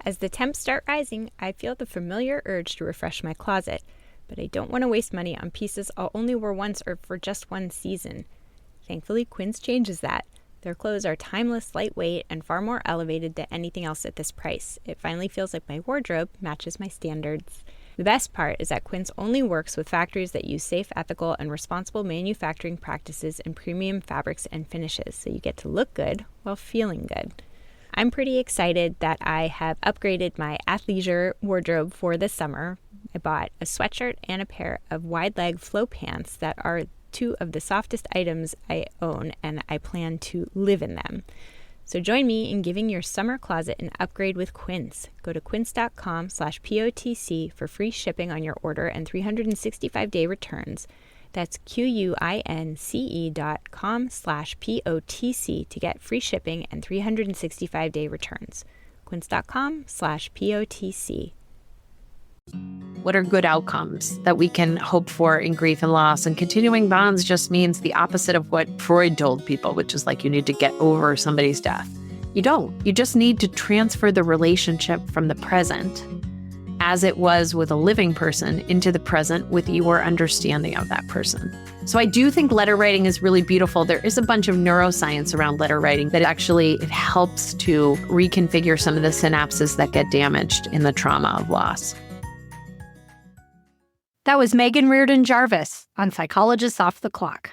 As the temps start rising, I feel the familiar urge to refresh my closet, but I don't want to waste money on pieces I'll only wear once or for just one season. Thankfully, Quince changes that. Their clothes are timeless, lightweight, and far more elevated than anything else at this price. It finally feels like my wardrobe matches my standards. The best part is that Quince only works with factories that use safe, ethical, and responsible manufacturing practices and premium fabrics and finishes, so you get to look good while feeling good. I'm pretty excited that I have upgraded my athleisure wardrobe for this summer. I bought a sweatshirt and a pair of wide-leg flow pants that are two of the softest items I own, and I plan to live in them. So join me in giving your summer closet an upgrade with Quince. Go to quince.com/POTC for free shipping on your order and 365-day returns. That's QUINCE.com/POTC to get free shipping and 365-day returns. Quince.com/POTC. What are good outcomes that we can hope for in grief and loss? And continuing bonds just means the opposite of what Freud told people, which is like you need to get over somebody's death. You don't. You just need to transfer the relationship from the present, as it was with a living person, into the present with your understanding of that person. So I do think letter writing is really beautiful. There is a bunch of neuroscience around letter writing that actually it helps to reconfigure some of the synapses that get damaged in the trauma of loss. That was Meghan Riordan Jarvis on Psychologists Off the Clock.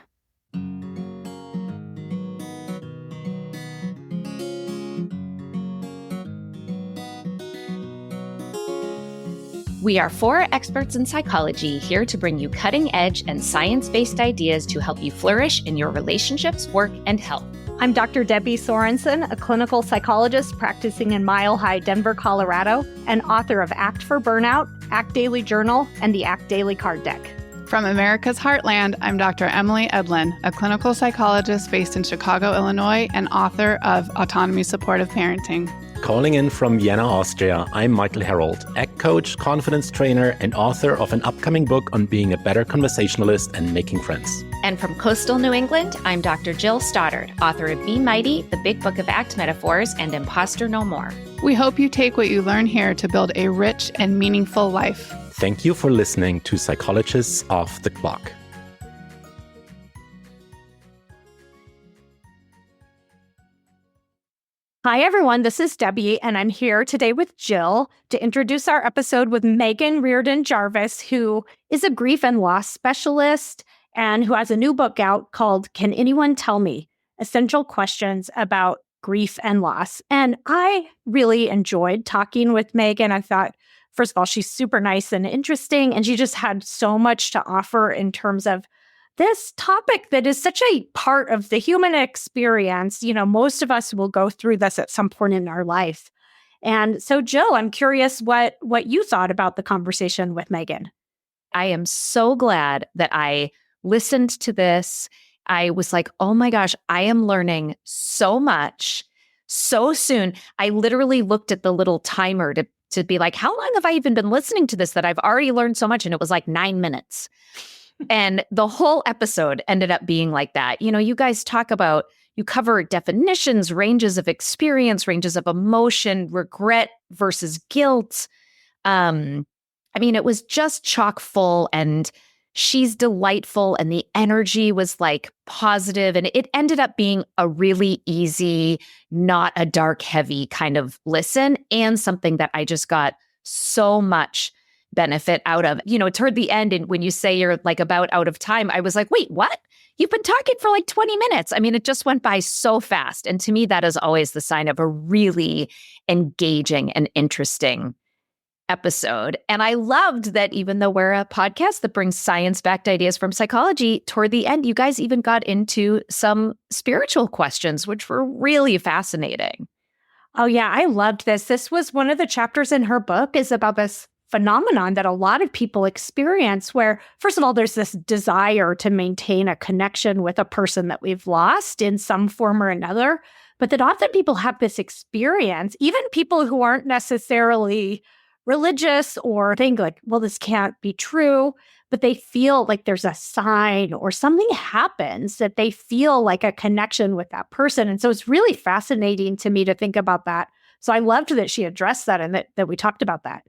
We are four experts in psychology here to bring you cutting-edge and science-based ideas to help you flourish in your relationships, work, and health. I'm Dr. Debbie Sorensen, a clinical psychologist practicing in Mile High, Denver, Colorado, and author of Act for Burnout, Act Daily Journal, and the Act Daily Card Deck. From America's Heartland, I'm Dr. Emily Edlin, a clinical psychologist based in Chicago, Illinois, and author of Autonomy Supportive Parenting. Calling in from Vienna, Austria, I'm Michael Herold, ACT coach, confidence trainer, and author of an upcoming book on being a better conversationalist and making friends. And from coastal New England, I'm Dr. Jill Stoddard, author of Be Mighty, the Big Book of ACT Metaphors, and Imposter No More. We hope you take what you learn here to build a rich and meaningful life. Thank you for listening to Psychologists Off the Clock. Hi, everyone. This is Debbie, and I'm here today with Jill to introduce our episode with Meghan Riordan Jarvis, who is a grief and loss specialist and who has a new book out called Can Anyone Tell Me? Essential Questions About Grief and Loss. And I really enjoyed talking with Meghan. I thought, first of all, she's super nice and interesting, and she just had so much to offer in terms of this topic that is such a part of the human experience. You know, most of us will go through this at some point in our life. And so, Jill, I'm curious what you thought about the conversation with Meghan. I am so glad that I listened to this. I was like, oh my gosh, I am learning so much so soon. I literally looked at the little timer to be like, how long have I even been listening to this that I've already learned so much? And it was like 9 minutes. And the whole episode ended up being like that. You know, you guys talk about, you cover definitions, ranges of experience, ranges of emotion, regret versus guilt. I mean, it was just chock full, and she's delightful, and the energy was like positive, and it ended up being a really easy, not a dark, heavy kind of listen, and something that I just got so much benefit out of. You know, toward the end, and when you say you're like about out of time, I was like, wait, what? You've been talking for like 20 minutes. I mean, it just went by so fast. And to me, that is always the sign of a really engaging and interesting episode. And I loved that even though we're a podcast that brings science-backed ideas from psychology, toward the end, you guys even got into some spiritual questions, which were really fascinating. Oh, yeah, I loved this. This was one of the chapters in her book is about this phenomenon that a lot of people experience where, first of all, there's this desire to maintain a connection with a person that we've lost in some form or another, but that often people have this experience, even people who aren't necessarily religious or think like, well, this can't be true, but they feel like there's a sign or something happens that they feel like a connection with that person. And so it's really fascinating to me to think about that So I loved that she addressed that and that we talked about that.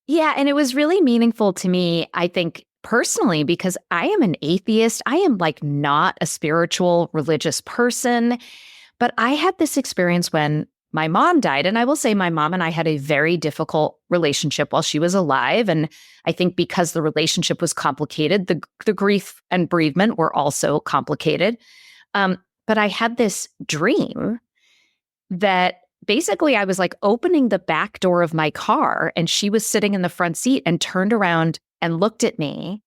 Yeah. And it was really meaningful to me, I think, personally, because I am an atheist. I am like not a spiritual, religious person. But I had this experience when my mom died. And I will say my mom and I had a very difficult relationship while she was alive. And I think because the relationship was complicated, the grief and bereavement were also complicated. But I had this dream that basically I was like opening the back door of my car and she was sitting in the front seat and turned around and looked at me.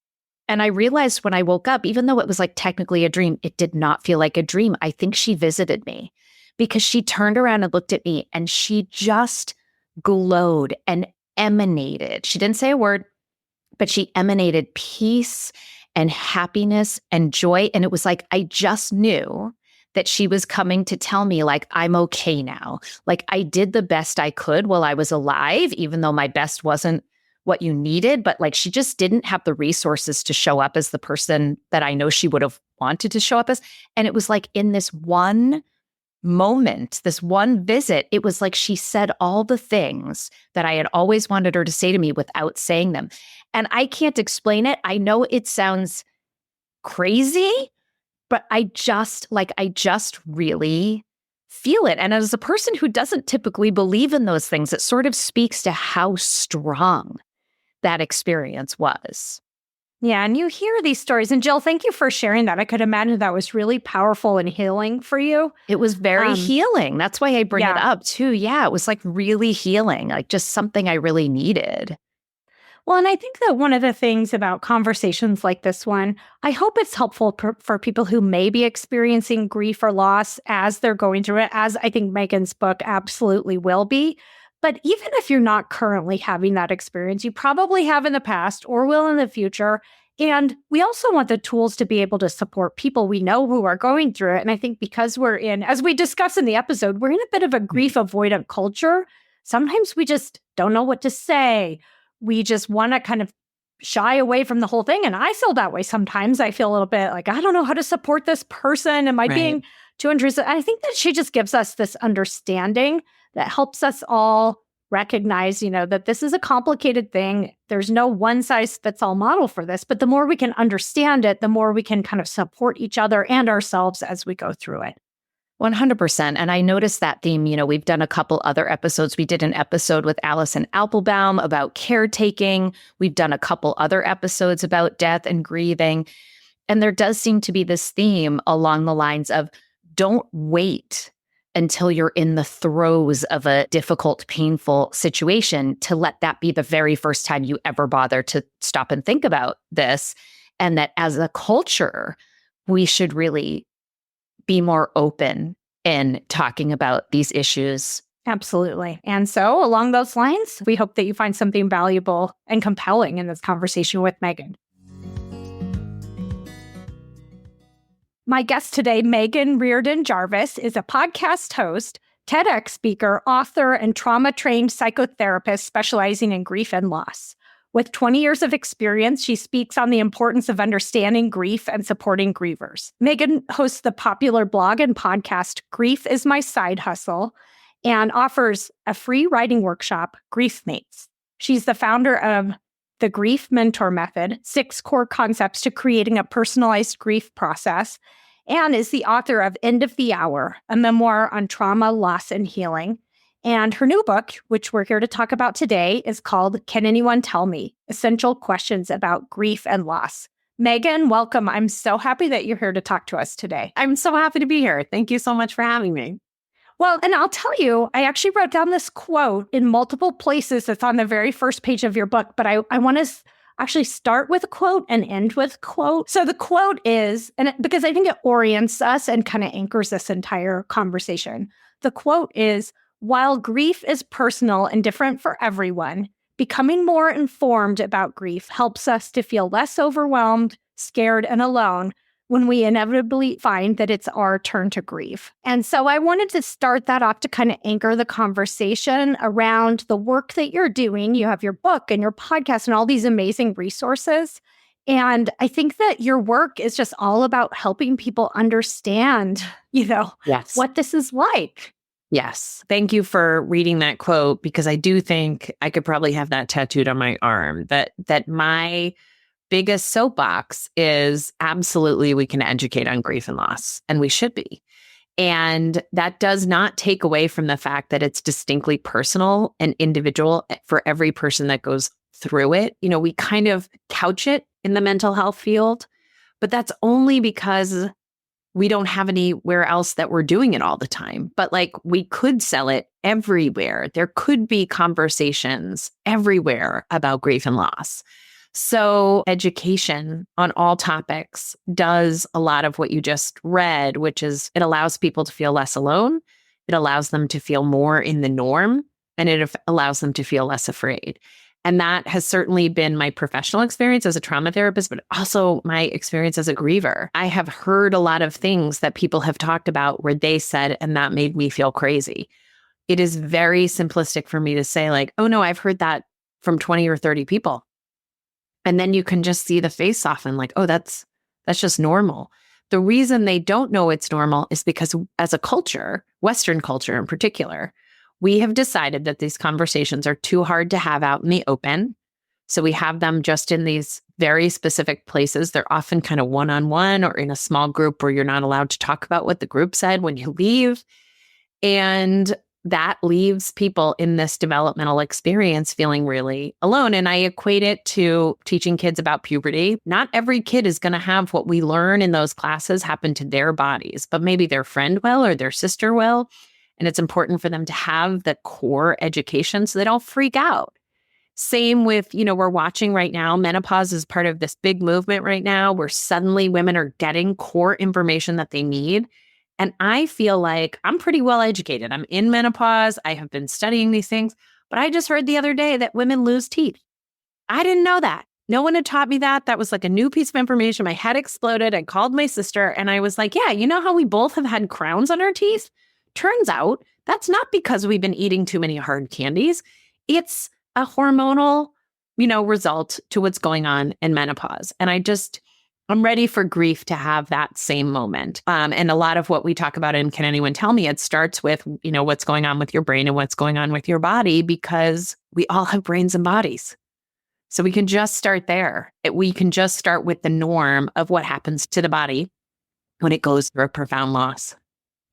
And I realized when I woke up, even though it was like technically a dream, it did not feel like a dream. I think she visited me because she turned around and looked at me and she just glowed and emanated. She didn't say a word, but she emanated peace and happiness and joy. And it was like, I just knew that she was coming to tell me, like, I'm okay now. Like, I did the best I could while I was alive, even though my best wasn't what you needed. But like, she just didn't have the resources to show up as the person that I know she would have wanted to show up as. And it was like in this one moment, this one visit, it was like she said all the things that I had always wanted her to say to me without saying them. And I can't explain it. I know it sounds crazy, but I just really feel it. And as a person who doesn't typically believe in those things, it sort of speaks to how strong that experience was. Yeah, and you hear these stories. And Jill, thank you for sharing that. I could imagine that was really powerful and healing for you. It was very healing. That's why I bring it up too. Yeah, it was like really healing, like just something I really needed. Well, and I think that one of the things about conversations like this one, I hope it's helpful for people who may be experiencing grief or loss as they're going through it, as I think Meghan's book absolutely will be. But even if you're not currently having that experience, you probably have in the past or will in the future. And we also want the tools to be able to support people we know who are going through it. And I think because we're in, as we discussed in the episode, we're in a bit of a grief avoidant culture. Sometimes we just don't know what to say. We just want to kind of shy away from the whole thing. And I feel that way sometimes. I feel a little bit like, I don't know how to support this person. Am I being too intrusive? I think that she just gives us this understanding that helps us all recognize, that this is a complicated thing. There's no one size fits all model for this, but the more we can understand it, the more we can kind of support each other and ourselves as we go through it. 100%. And I noticed that theme, we've done a couple other episodes. We did an episode with Alison Applebaum about caretaking. We've done a couple other episodes about death and grieving. And there does seem to be this theme along the lines of don't wait until you're in the throes of a difficult, painful situation to let that be the very first time you ever bother to stop and think about this. And that as a culture, we should really be more open in talking about these issues. Absolutely. And so along those lines, we hope that you find something valuable and compelling in this conversation with Meghan. My guest today, Meghan Riordan Jarvis, is a podcast host, TEDx speaker, author, and trauma-trained psychotherapist specializing in grief and loss. With 20 years of experience, she speaks on the importance of understanding grief and supporting grievers. Meghan hosts the popular blog and podcast, Grief is My Side Hustle, and offers a free writing workshop, Grief Mates. She's the founder of the Grief Mentor Method, 6 core concepts to creating a personalized grief process, and is the author of End of the Hour, a memoir on trauma, loss, and healing. And her new book, which we're here to talk about today, is called Can Anyone Tell Me? Essential Questions About Grief and Loss. Meghan, welcome. I'm so happy that you're here to talk to us today. I'm so happy to be here. Thank you so much for having me. Well, and I'll tell you, I actually wrote down this quote in multiple places. It's on the very first page of your book, but I want to actually start with a quote and end with a quote. So the quote is, because I think it orients us and kind of anchors this entire conversation. The quote is, while grief is personal and different for everyone, becoming more informed about grief helps us to feel less overwhelmed, scared, and alone when we inevitably find that it's our turn to grieve. And so I wanted to start that off to kind of anchor the conversation around the work that you're doing. You have your book and your podcast and all these amazing resources. And I think that your work is just all about helping people understand, Yes. what this is like. Yes. Thank you for reading that quote, because I do think I could probably have that tattooed on my arm, that my biggest soapbox is absolutely we can educate on grief and loss, and we should be. And that does not take away from the fact that it's distinctly personal and individual for every person that goes through it. We kind of couch it in the mental health field, but that's only because we don't have anywhere else that we're doing it all the time. But like, we could sell it everywhere. There could be conversations everywhere about grief and loss. So education on all topics does a lot of what you just read, which is it allows people to feel less alone. It allows them to feel more in the norm, and it allows them to feel less afraid. And that has certainly been my professional experience as a trauma therapist, but also my experience as a griever. I have heard a lot of things that people have talked about where they said, and that made me feel crazy. It is very simplistic for me to say like, oh no, I've heard that from 20 or 30 people. And then you can just see the face soften like, oh, that's just normal. The reason they don't know it's normal is because as a culture, Western culture in particular, we have decided that these conversations are too hard to have out in the open. So we have them just in these very specific places. They're often kind of one-on-one or in a small group where you're not allowed to talk about what the group said when you leave. And that leaves people in this developmental experience feeling really alone. And I equate it to teaching kids about puberty. Not every kid is going to have what we learn in those classes happen to their bodies, but maybe their friend will or their sister will. And it's important for them to have the core education so they don't freak out. Same with, we're watching right now, menopause is part of this big movement right now where suddenly women are getting core information that they need. And I feel like I'm pretty well educated. I'm in menopause. I have been studying these things, but I just heard the other day that women lose teeth. I didn't know that. No one had taught me that. That was like a new piece of information. My head exploded. I called my sister and I was like, yeah, you know how we both have had crowns on our teeth? Turns out that's not because we've been eating too many hard candies. It's a hormonal, result to what's going on in menopause. And I'm ready for grief to have that same moment. And a lot of what we talk about in Can Anyone Tell Me, it starts with, what's going on with your brain and what's going on with your body, because we all have brains and bodies. So we can just start there. We can just start with the norm of what happens to the body when it goes through a profound loss.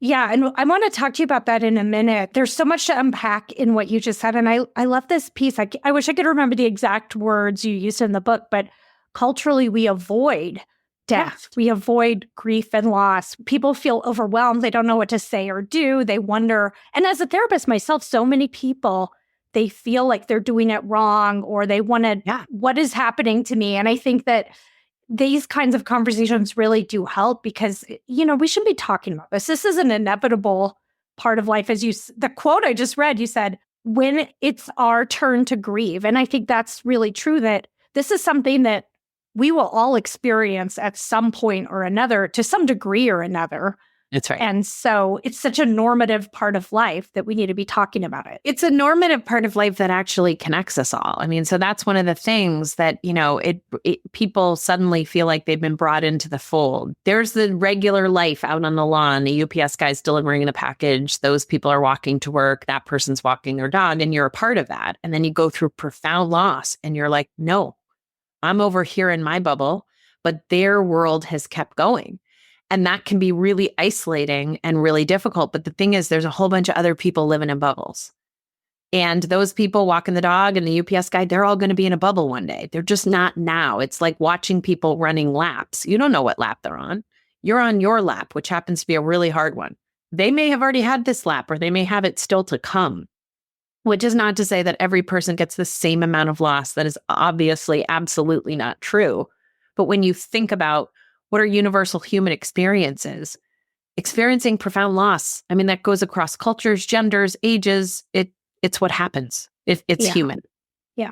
Yeah, and I want to talk to you about that in a minute. There's so much to unpack in what you just said. And I love this piece. I wish I could remember the exact words you used in the book, but culturally, we avoid death. We avoid grief and loss. People feel overwhelmed. They don't know what to say or do. They wonder. And as a therapist myself, so many people, they feel like they're doing it wrong or they want to, what is happening to me? And I think that these kinds of conversations really do help because, we should be talking about this. This is an inevitable part of life. The quote I just read, you said, when it's our turn to grieve. And I think that's really true, that this is something that we will all experience at some point or another, to some degree or another. That's right. And so it's such a normative part of life that we need to be talking about it. It's a normative part of life that actually connects us all. I mean, so that's one of the things that, people suddenly feel like they've been brought into the fold. There's the regular life out on the lawn, the UPS guy's delivering the package, those people are walking to work, that person's walking their dog, and you're a part of that. And then you go through profound loss and you're like, no, I'm over here in my bubble, but their world has kept going. And that can be really isolating and really difficult. But the thing is, there's a whole bunch of other people living in bubbles. And those people walking the dog and the UPS guy, they're all going to be in a bubble one day. They're just not now. It's like watching people running laps. You don't know what lap they're on. You're on your lap, which happens to be a really hard one. They may have already had this lap, or they may have it still to come, which is not to say that every person gets the same amount of loss. That is obviously absolutely not true. But when you think about what are universal human experiences, experiencing profound loss, I mean, that goes across cultures, genders, ages. It's what happens. It's human. Yeah.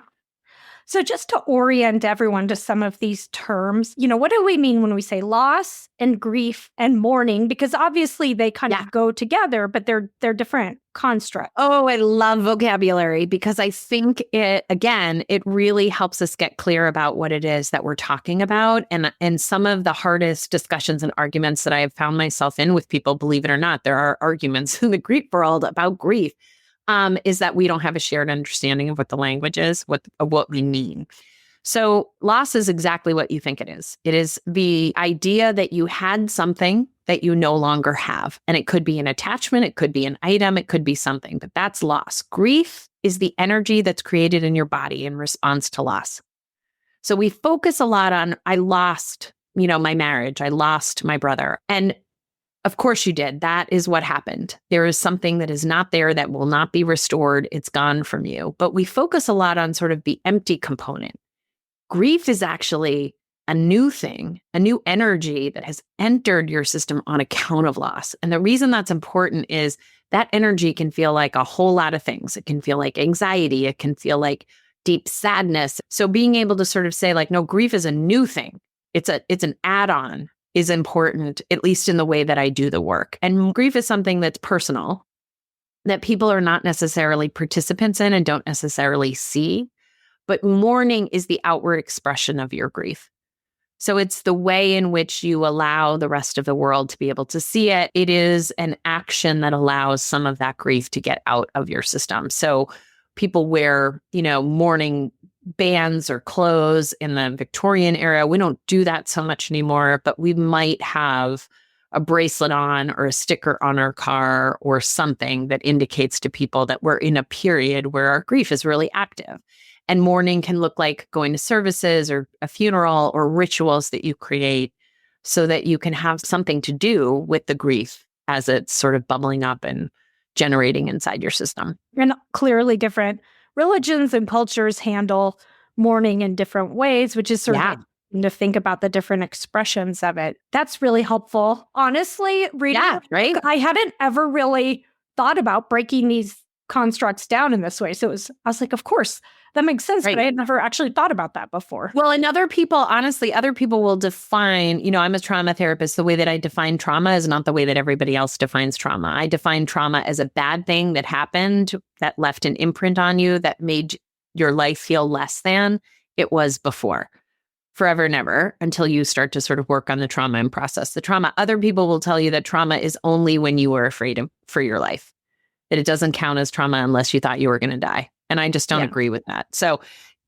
So just to orient everyone to some of these terms, what do we mean when we say loss and grief and mourning? Because obviously they kind of go together, but they're different constructs. Oh, I love vocabulary because I think it really helps us get clear about what it is that we're talking about. And some of the hardest discussions and arguments that I have found myself in with people, believe it or not, there are arguments in the grief world about grief, is that we don't have a shared understanding of what the language is, what we mean. So loss is exactly what you think it is. It is the idea that you had something that you no longer have. And it could be an attachment, it could be an item, it could be something, but that's loss. Grief is the energy that's created in your body in response to loss. So we focus a lot on, I lost, my marriage, I lost my brother. And of course you did. That is what happened. There is something that is not there that will not be restored. It's gone from you. But we focus a lot on sort of the empty component. Grief is actually a new thing, a new energy that has entered your system on account of loss. And the reason that's important is that energy can feel like a whole lot of things. It can feel like anxiety. It can feel like deep sadness. So being able to sort of say like, no, grief is a new thing. It's an add-on is important, at least in the way that I do the work. And grief is something that's personal, that people are not necessarily participants in and don't necessarily see. But mourning is the outward expression of your grief. So it's the way in which you allow the rest of the world to be able to see it. It is an action that allows some of that grief to get out of your system. So people wear, mourning bands or clothes in the Victorian era. We don't do that so much anymore, but we might have a bracelet on or a sticker on our car or something that indicates to people that we're in a period where our grief is really active. And mourning can look like going to services or a funeral or rituals that you create so that you can have something to do with the grief as it's sort of bubbling up and generating inside your system. And clearly different religions and cultures handle mourning in different ways, which is sort of to think about the different expressions of it. That's really helpful. Honestly, reading right? I hadn't ever really thought about breaking these constructs down in this way. So I was like, of course, that makes sense. Right. But I had never actually thought about that before. Well, and other people will define, I'm a trauma therapist. The way that I define trauma is not the way that everybody else defines trauma. I define trauma as a bad thing that happened, that left an imprint on you, that made your life feel less than it was before. Forever and ever, until you start to sort of work on the trauma and process the trauma. Other people will tell you that trauma is only when you were afraid for your life, that it doesn't count as trauma unless you thought you were going to die. And I just don't agree with that. So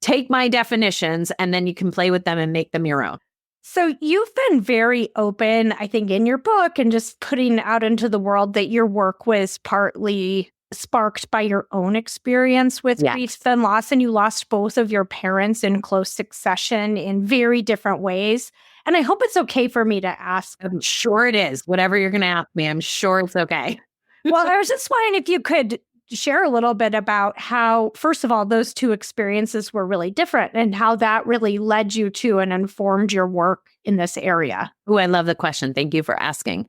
take my definitions and then you can play with them and make them your own. So you've been very open, I think, in your book and just putting out into the world that your work was partly sparked by your own experience with grief and loss. And you lost both of your parents in close succession in very different ways. And I hope it's okay for me to ask. I'm sure it is. Whatever you're going to ask me, I'm sure it's okay. Well, I was just wondering if you could share a little bit about how, first of all, those two experiences were really different and how that really led you to and informed your work in this area. Oh, I love the question. Thank you for asking.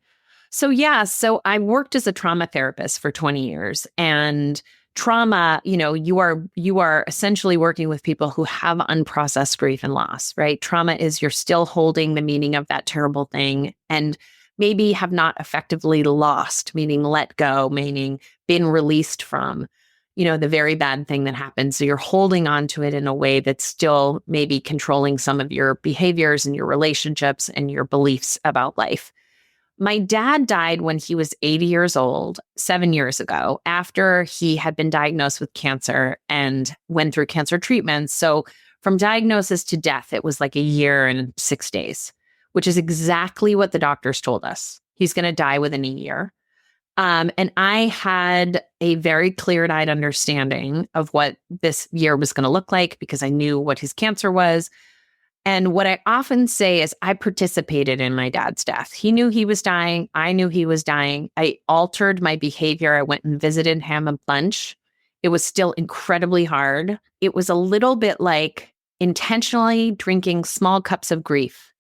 So I worked as a trauma therapist for 20 years, and trauma, you are essentially working with people who have unprocessed grief and loss, right? Trauma is you're still holding the meaning of that terrible thing and maybe have not effectively lost, meaning let go, meaning been released from, the very bad thing that happened. So you're holding on to it in a way that's still maybe controlling some of your behaviors and your relationships and your beliefs about life. My dad died when he was 80 years old, 7 years ago, after he had been diagnosed with cancer and went through cancer treatments. So from diagnosis to death, it was like a year and 6 days, which is exactly what the doctors told us. He's going to die within a year. And I had a very clear-eyed understanding of what this year was going to look like because I knew what his cancer was. And what I often say is I participated in my dad's death. He knew he was dying. I knew he was dying. I altered my behavior. I went and visited him at lunch. It was still incredibly hard. It was a little bit like intentionally drinking small cups of grief,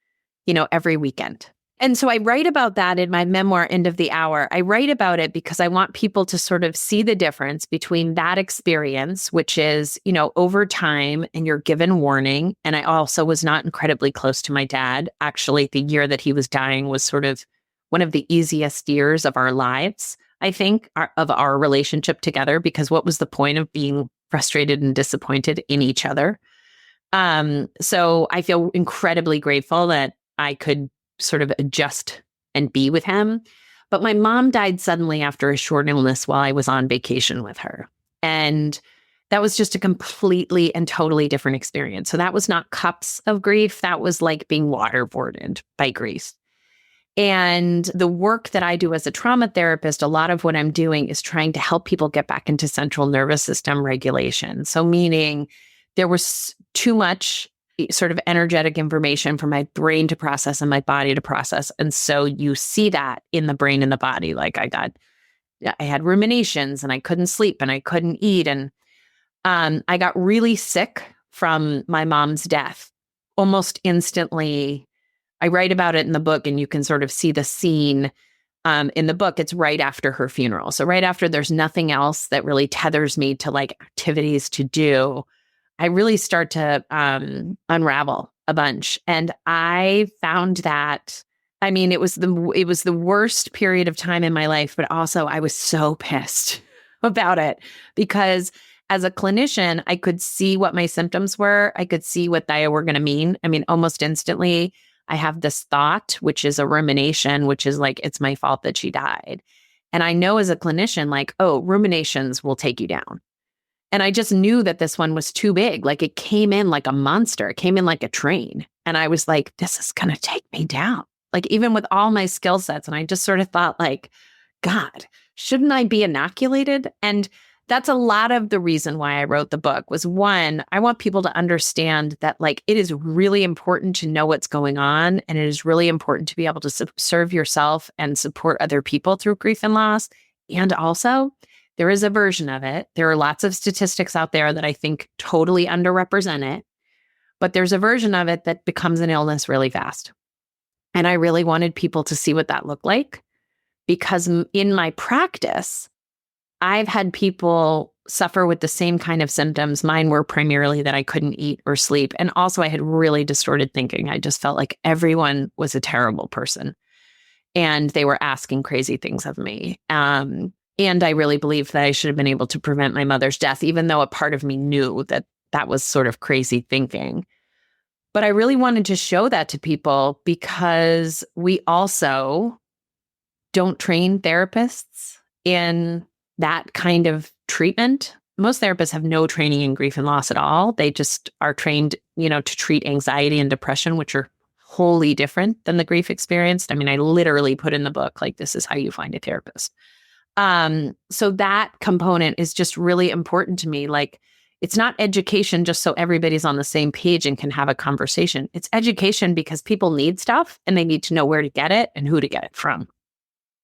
every weekend. And so I write about that in my memoir, End of the Hour. I write about it because I want people to sort of see the difference between that experience, which is, over time and you're given warning. And I also was not incredibly close to my dad. Actually, the year that he was dying was sort of one of the easiest years of our lives, I think, of our relationship together, because what was the point of being frustrated and disappointed in each other? So I feel incredibly grateful that I could sort of adjust and be with him. But my mom died suddenly after a short illness while I was on vacation with her. And that was just a completely and totally different experience. So that was not cups of grief. That was like being waterboarded by grief. And the work that I do as a trauma therapist, a lot of what I'm doing is trying to help people get back into central nervous system regulation. So meaning there was too much sort of energetic information for my brain to process and my body to process. And so you see that in the brain and the body. Like I had ruminations and I couldn't sleep and I couldn't eat. And I got really sick from my mom's death almost instantly. I write about it in the book, and you can sort of see the scene in the book. It's right after her funeral. So right after there's nothing else that really tethers me to like activities to do, I really start to unravel a bunch. And I found that, it was the worst period of time in my life, but also I was so pissed about it because as a clinician, I could see what my symptoms were. I could see what they were going to mean. Almost instantly, I have this thought, which is a rumination, which is like, it's my fault that she died. And I know as a clinician, like, oh, ruminations will take you down. And I just knew that this one was too big. Like it came in like a monster. It came in like a train. And I was like, this is going to take me down. Like even with all my skill sets. And I just sort of thought like, God, shouldn't I be inoculated? And that's a lot of the reason why I wrote the book was one, I want people to understand that like it is really important to know what's going on. And it is really important to be able to serve yourself and support other people through grief and loss. And also, there is a version of it. There are lots of statistics out there that I think totally underrepresent it, but there's a version of it that becomes an illness really fast. And I really wanted people to see what that looked like because in my practice, I've had people suffer with the same kind of symptoms. Mine were primarily that I couldn't eat or sleep. And also I had really distorted thinking. I just felt like everyone was a terrible person and they were asking crazy things of me. And I really believed that I should have been able to prevent my mother's death, even though a part of me knew that that was sort of crazy thinking. But I really wanted to show that to people because we also don't train therapists in that kind of treatment. Most therapists have no training in grief and loss at all. They just are trained, to treat anxiety and depression, which are wholly different than the grief experience. I literally put in the book, like, this is how you find a therapist. So that component is just really important to me. Like, it's not education just so everybody's on the same page and can have a conversation. It's education because people need stuff and they need to know where to get it and who to get it from.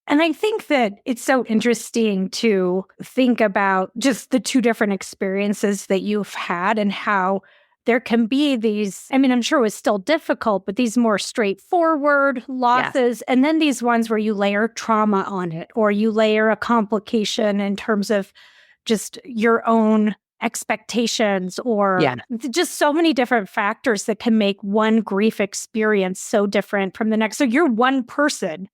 And I think that it's so interesting to think about just the two different experiences that you've had and how there can be these, I'm sure it was still difficult, but these more straightforward losses. Yes. And then these ones where you layer trauma on it, or you layer a complication in terms of just your own expectations, or just so many different factors that can make one grief experience so different from the next. So you're one person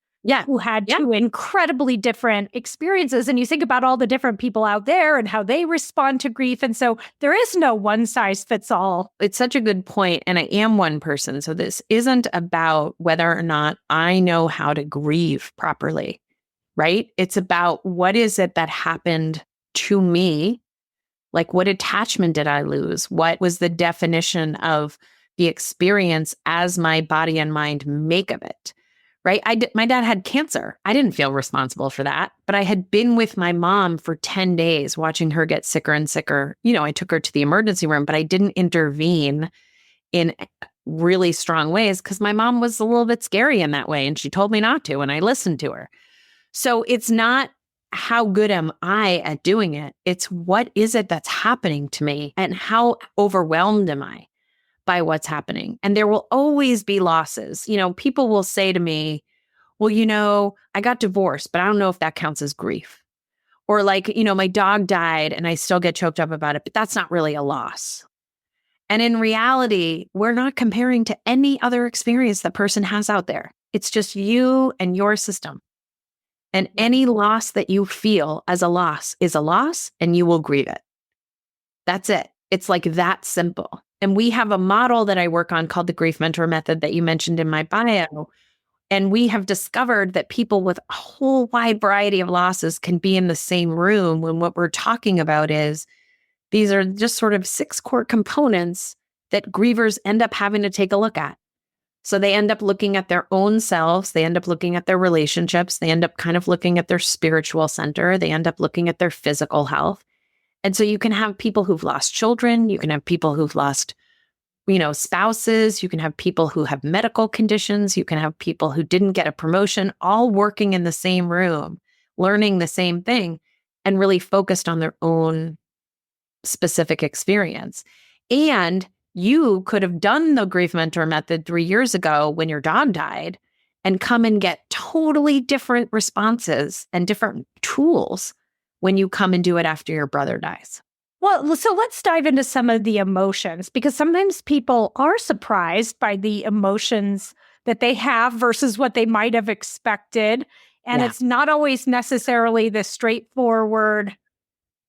who had two incredibly different experiences. And you think about all the different people out there and how they respond to grief. And so there is no one size fits all. It's such a good point. And I am one person. So this isn't about whether or not I know how to grieve properly, right? It's about what is it that happened to me? Like, what attachment did I lose? What was the definition of the experience as my body and mind make of it? Right? My dad had cancer. I didn't feel responsible for that, but I had been with my mom for 10 days watching her get sicker and sicker. I took her to the emergency room, but I didn't intervene in really strong ways because my mom was a little bit scary in that way. And she told me not to, and I listened to her. So it's not how good am I at doing it? It's what is it that's happening to me and how overwhelmed am I by what's happening? And there will always be losses. People will say to me, well, I got divorced, but I don't know if that counts as grief. Or like, my dog died and I still get choked up about it, but that's not really a loss. And in reality, we're not comparing to any other experience that person has out there. It's just you and your system. And any loss that you feel as a loss is a loss, and you will grieve it. That's it. It's like that simple. And we have a model that I work on called the Grief Mentor Method that you mentioned in my bio. And we have discovered that people with a whole wide variety of losses can be in the same room when what we're talking about is these are just sort of 6 core components that grievers end up having to take a look at. So they end up looking at their own selves. They end up looking at their relationships. They end up kind of looking at their spiritual center. They end up looking at their physical health. And so you can have people who've lost children. You can have people who've lost, spouses. You can have people who have medical conditions. You can have people who didn't get a promotion, all working in the same room, learning the same thing, and really focused on their own specific experience. And you could have done the Grief Mentor Method 3 years ago when your dog died and come and get totally different responses and different tools when you come and do it after your brother dies. Well, so let's dive into some of the emotions, because sometimes people are surprised by the emotions that they have versus what they might have expected. And it's not always necessarily the straightforward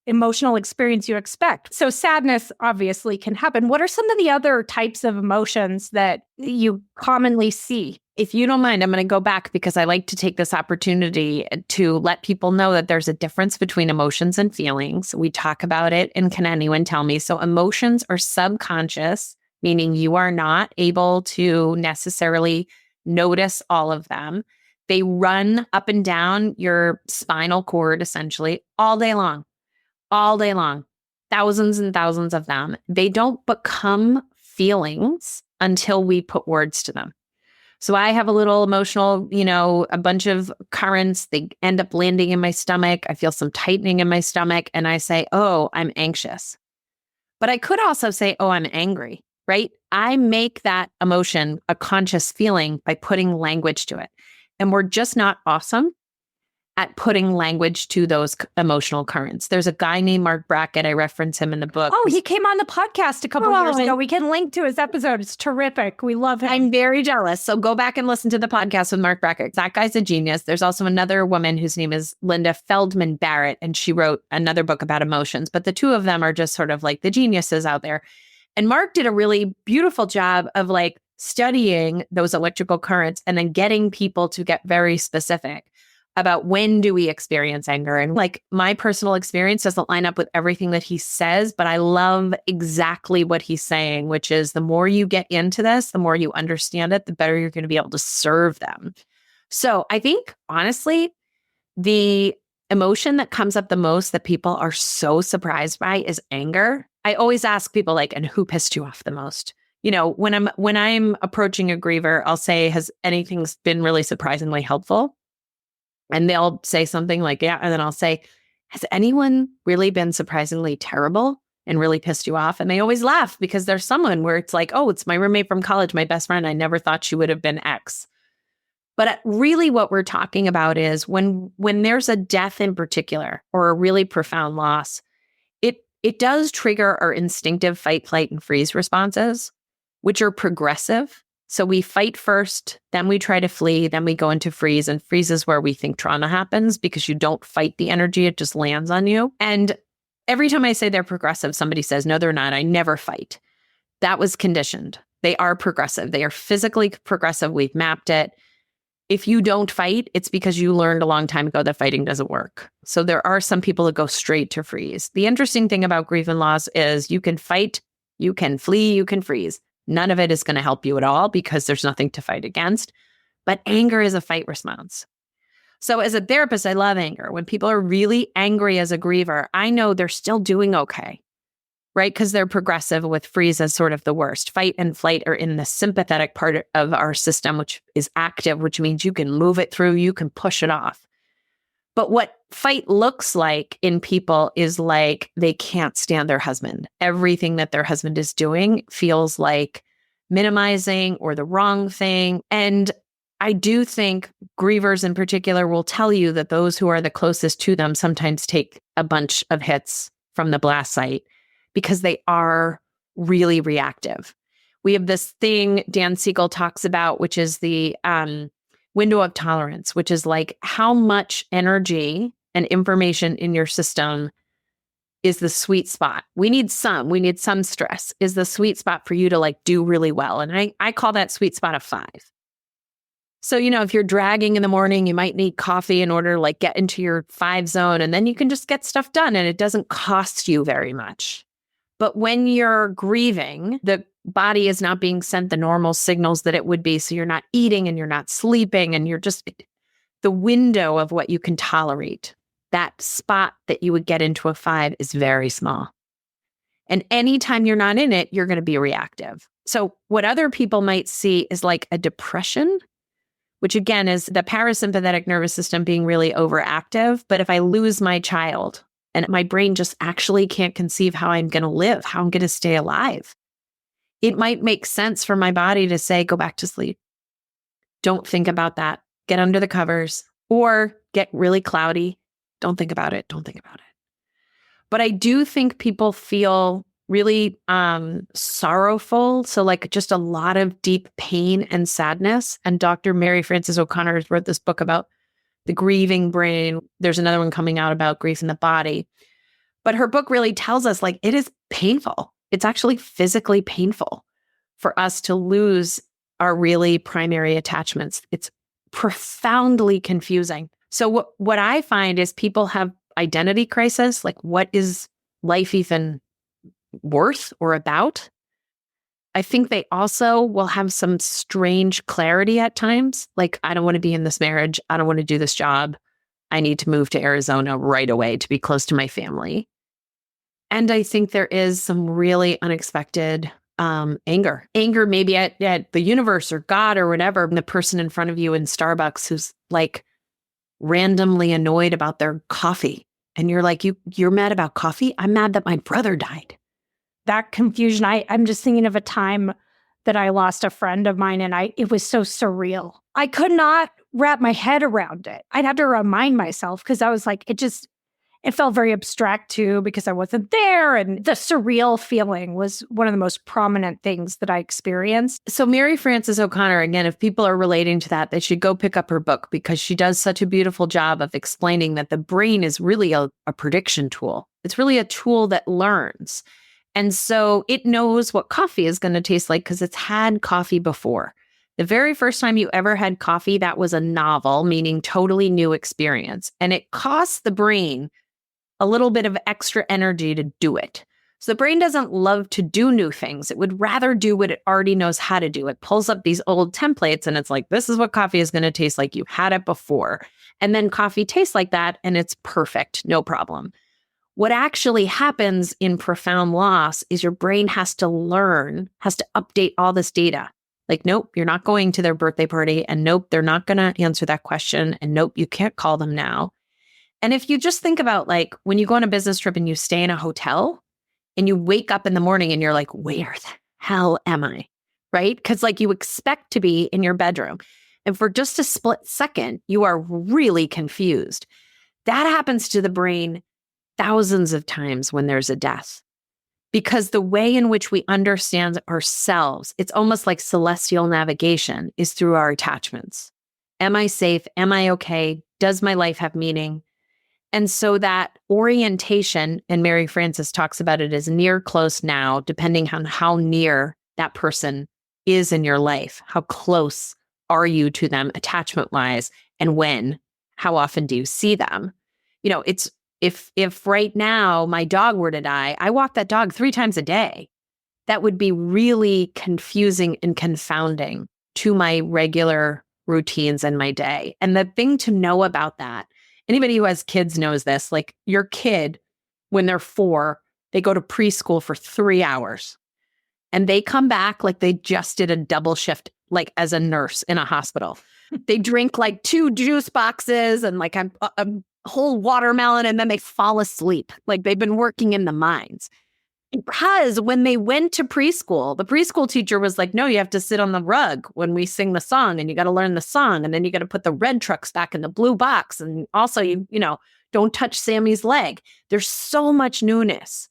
emotional experience you expect. So sadness obviously can happen. What are some of the other types of emotions that you commonly see? If you don't mind, I'm going to go back because I like to take this opportunity to let people know that there's a difference between emotions and feelings. We talk about it in Can Anyone Tell Me? So emotions are subconscious, meaning you are not able to necessarily notice all of them. They run up and down your spinal cord essentially all day long. Thousands and thousands of them. They don't become feelings until we put words to them. So I have a little emotional, a bunch of currents. They end up landing in my stomach. I feel some tightening in my stomach. And I say, oh, I'm anxious. But I could also say, oh, I'm angry, right? I make that emotion a conscious feeling by putting language to it. And we're just not awesome at putting language to those emotional currents. There's a guy named Mark Brackett. I reference him in the book. Oh, he came on the podcast a couple years ago. We can link to his episode. It's terrific. We love him. I'm very jealous. So go back and listen to the podcast with Mark Brackett. That guy's a genius. There's also another woman whose name is Linda Feldman Barrett, and she wrote another book about emotions. But the two of them are just sort of like the geniuses out there. And Mark did a really beautiful job of like studying those electrical currents and then getting people to get very specific about when do we experience anger. And like my personal experience doesn't line up with everything that he says, but I love exactly what he's saying, which is the more you get into this, the more you understand it, the better you're going to be able to serve them. So I think, honestly, the emotion that comes up the most that people are so surprised by is anger. I always ask people like, and who pissed you off the most? When I'm approaching a griever, I'll say, has anything been really surprisingly helpful? And they'll say something like, yeah. And then I'll say, has anyone really been surprisingly terrible and really pissed you off? And they always laugh because there's someone where it's like, oh, it's my roommate from college, my best friend. I never thought she would have been X. But really what we're talking about is when there's a death in particular or a really profound loss, it does trigger our instinctive fight, flight, and freeze responses, which are progressive. So we fight first, then we try to flee, then we go into freeze. And freeze is where we think trauma happens because you don't fight the energy, it just lands on you. And every time I say they're progressive, somebody says, no, they're not. I never fight. That was conditioned. They are progressive. They are physically progressive. We've mapped it. If you don't fight, it's because you learned a long time ago that fighting doesn't work. So there are some people that go straight to freeze. The interesting thing about grief and loss is you can fight, you can flee, you can freeze. None of it is going to help you at all because there's nothing to fight against. But anger is a fight response. So as a therapist, I love anger. When people are really angry as a griever, I know they're still doing okay, right? Because they're progressive with freeze as sort of the worst. Fight and flight are in the sympathetic part of our system, which is active, which means you can move it through, you can push it off. But what fight looks like in people is like they can't stand their husband. Everything that their husband is doing feels like minimizing or the wrong thing. And I do think grievers in particular will tell you that those who are the closest to them sometimes take a bunch of hits from the blast site because they are really reactive. We have this thing Dan Siegel talks about, which is the window of tolerance, which is like how much energy and information in your system is the sweet spot. We need some stress is the sweet spot for you to like do really well. And I call that sweet spot a 5. So, if you're dragging in the morning, you might need coffee in order to like get into your 5 zone, and then you can just get stuff done and it doesn't cost you very much. But when you're grieving, the body is not being sent the normal signals that it would be. So you're not eating and you're not sleeping and you're just the window of what you can tolerate. That spot that you would get into a 5 is very small. And anytime you're not in it, you're going to be reactive. So what other people might see is like a depression, which again is the parasympathetic nervous system being really overactive. But if I lose my child and my brain just actually can't conceive how I'm going to live, how I'm going to stay alive, it might make sense for my body to say, go back to sleep. Don't think about that. Get under the covers or get really cloudy. Don't think about it. Don't think about it. But I do think people feel really sorrowful. So like just a lot of deep pain and sadness. And Dr. Mary Frances O'Connor wrote this book about the grieving brain. There's another one coming out about grief in the body. But her book really tells us like it is painful. It's actually physically painful for us to lose our really primary attachments. It's profoundly confusing. So what I find is people have identity crisis, like what is life even worth or about? I think they also will have some strange clarity at times, like I don't want to be in this marriage. I don't want to do this job. I need to move to Arizona right away to be close to my family. And I think there is some really unexpected anger maybe at the universe or God or whatever, the person in front of you in Starbucks who's like randomly annoyed about their coffee. And you're like, you're mad about coffee? I'm mad that my brother died. That confusion, I'm just thinking of a time that I lost a friend of mine and it was so surreal. I could not wrap my head around it. I'd have to remind myself because I was like, it felt very abstract too because I wasn't there. And the surreal feeling was one of the most prominent things that I experienced. So Mary Frances O'Connor, again, if people are relating to that, they should go pick up her book because she does such a beautiful job of explaining that the brain is really a prediction tool. It's really a tool that learns. And so it knows what coffee is going to taste like because it's had coffee before. The very first time you ever had coffee, that was a novel, meaning totally new experience. And it costs the brain a little bit of extra energy to do it. So the brain doesn't love to do new things. It would rather do what it already knows how to do. It pulls up these old templates and it's like, this is what coffee is going to taste like. You had it before. And then coffee tastes like that and it's perfect, no problem. What actually happens in profound loss is your brain has to learn, has to update all this data. Like, nope, you're not going to their birthday party. And nope, they're not going to answer that question. And nope, you can't call them now. And if you just think about like when you go on a business trip and you stay in a hotel and you wake up in the morning and you're like, where the hell am I? Right? Because like you expect to be in your bedroom. And for just a split second, you are really confused. That happens to the brain thousands of times when there's a death. Because the way in which we understand ourselves, it's almost like celestial navigation, is through our attachments. Am I safe? Am I okay? Does my life have meaning? And so that orientation, and Mary Frances talks about it as near, close, now, depending on how near that person is in your life. How close are you to them attachment-wise? And when? How often do you see them? It's if right now my dog were to die, I walk that dog 3 times a day. That would be really confusing and confounding to my regular routines and my day. And the thing to know about that, anybody who has kids knows this, like your kid, when they're 4, they go to preschool for 3 hours and they come back like they just did a double shift, like as a nurse in a hospital. They drink like 2 juice boxes and like a whole watermelon and then they fall asleep. Like they've been working in the mines. Because when they went to preschool, the preschool teacher was like, no, you have to sit on the rug when we sing the song, and you got to learn the song, and then you got to put the red trucks back in the blue box. And also, don't touch Sammy's leg. There's so much newness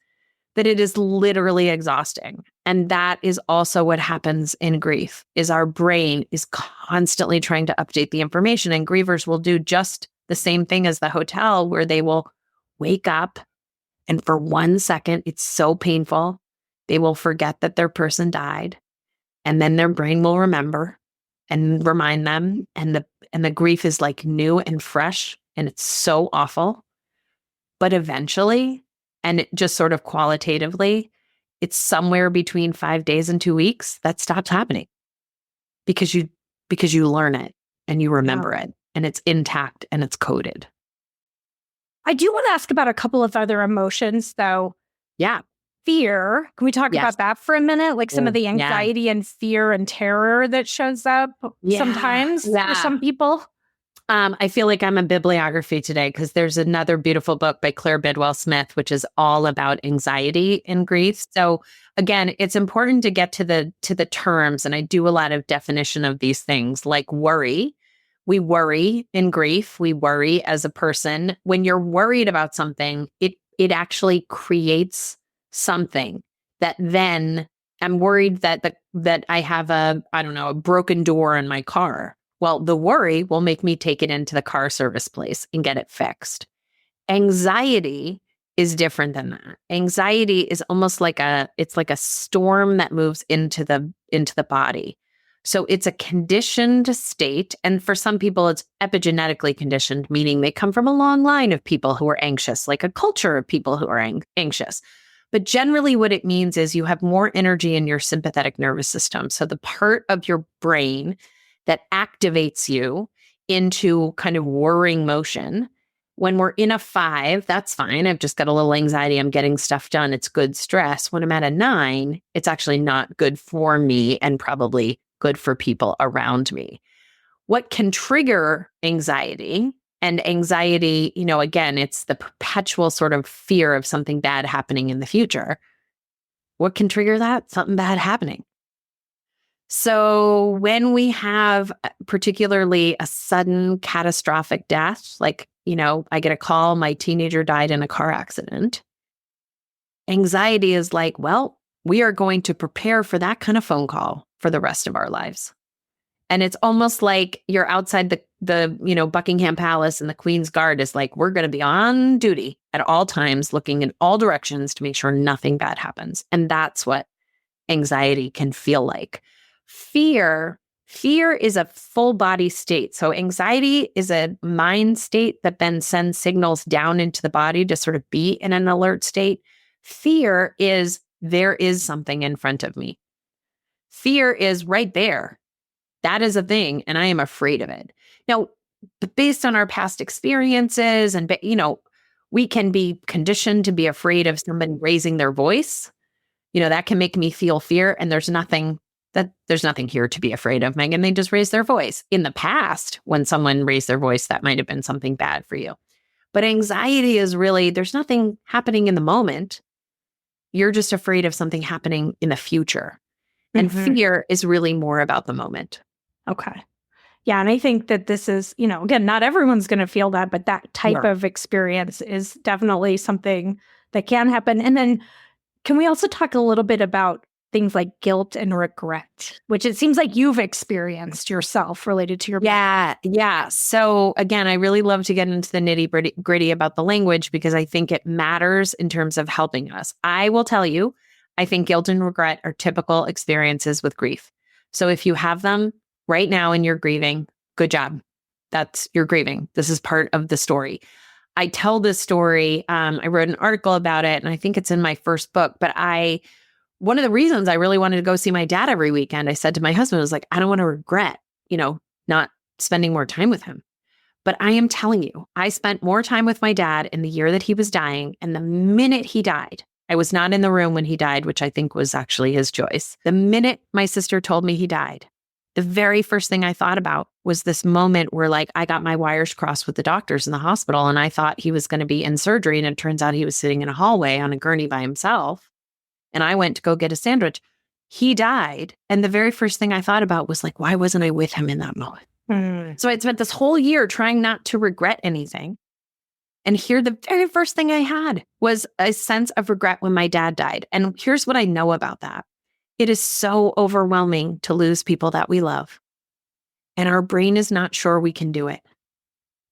that it is literally exhausting. And that is also what happens in grief, is our brain is constantly trying to update the information. And grievers will do just the same thing as the hotel, where they will wake up, and for 1 second, it's so painful, they will forget that their person died. And then their brain will remember and remind them. And the grief is like new and fresh, and it's so awful. But eventually, and it just sort of qualitatively, it's somewhere between 5 days and 2 weeks that stops happening, because you learn it and you remember it, and it's intact and it's coded. I do want to ask about a couple of other emotions, though. Yeah. Fear. Can we talk about that for a minute? Like some of the anxiety and fear and terror that shows up sometimes for some people. I feel like I'm a bibliography today, because there's another beautiful book by Claire Bidwell Smith, which is all about anxiety and grief. So again, it's important to get to the terms, and I do a lot of definition of these things, like worry. We worry in grief. We worry as a person. When you're worried about something, it actually creates something that then I'm worried that I have a broken door in my car. Well, the worry will make me take it into the car service place and get it fixed. Anxiety is different than that. Anxiety is almost like it's like a storm that moves into the body. So it's a conditioned state. And for some people, it's epigenetically conditioned, meaning they come from a long line of people who are anxious, like a culture of people who are anxious. But generally what it means is you have more energy in your sympathetic nervous system. So the part of your brain that activates you into kind of worrying motion. When we're in a 5, that's fine. I've just got a little anxiety. I'm getting stuff done. It's good stress. When I'm at a 9, it's actually not good for me, and probably good for people around me. What can trigger anxiety? And anxiety, again, it's the perpetual sort of fear of something bad happening in the future. What can trigger that? Something bad happening. So when we have particularly a sudden catastrophic death, like, I get a call, my teenager died in a car accident. Anxiety is like, well, we are going to prepare for that kind of phone call for the rest of our lives. And it's almost like you're outside the Buckingham Palace, and the Queen's Guard is like, we're going to be on duty at all times, looking in all directions to make sure nothing bad happens. And that's what anxiety can feel like. Fear is a full body state. So anxiety is a mind state that then sends signals down into the body to sort of be in an alert state. Fear is, there is something in front of me. Fear is right there. That is a thing, and I am afraid of it. Now, based on our past experiences, and we can be conditioned to be afraid of somebody raising their voice. That can make me feel fear, and there's nothing here to be afraid of, Meghan. They just raised their voice. In the past, when someone raised their voice, that might have been something bad for you. But anxiety is really, there's nothing happening in the moment. You're just afraid of something happening in the future. And fear is really more about the moment. Okay. Yeah. And I think that this is, again, not everyone's going to feel that, but that type of experience is definitely something that can happen. And then can we also talk a little bit about things like guilt and regret, which it seems like you've experienced yourself related to your Yeah. So again, I really love to get into the nitty gritty about the language, because I think it matters in terms of helping us. I will tell you, I think guilt and regret are typical experiences with grief. So if you have them right now and you're grieving, good job. You're grieving. This is part of the story. I tell this story. I wrote an article about it, and I think it's in my first book, but one of the reasons I really wanted to go see my dad every weekend, I said to my husband, I was like, I don't want to regret, not spending more time with him. But I am telling you, I spent more time with my dad in the year that he was dying. And the minute he died, I was not in the room when he died, which I think was actually his choice. The minute my sister told me he died, the very first thing I thought about was this moment where I got my wires crossed with the doctors in the hospital, and I thought he was going to be in surgery. And it turns out he was sitting in a hallway on a gurney by himself. and I went to go get a sandwich. He died. And the very first thing I thought about was like, why wasn't I with him in that moment? So I'd spent this whole year trying not to regret anything. And here, the very first thing I had was a sense of regret when my dad died. And here's what I know about that. It is so overwhelming to lose people that we love. And our brain is not sure we can do it.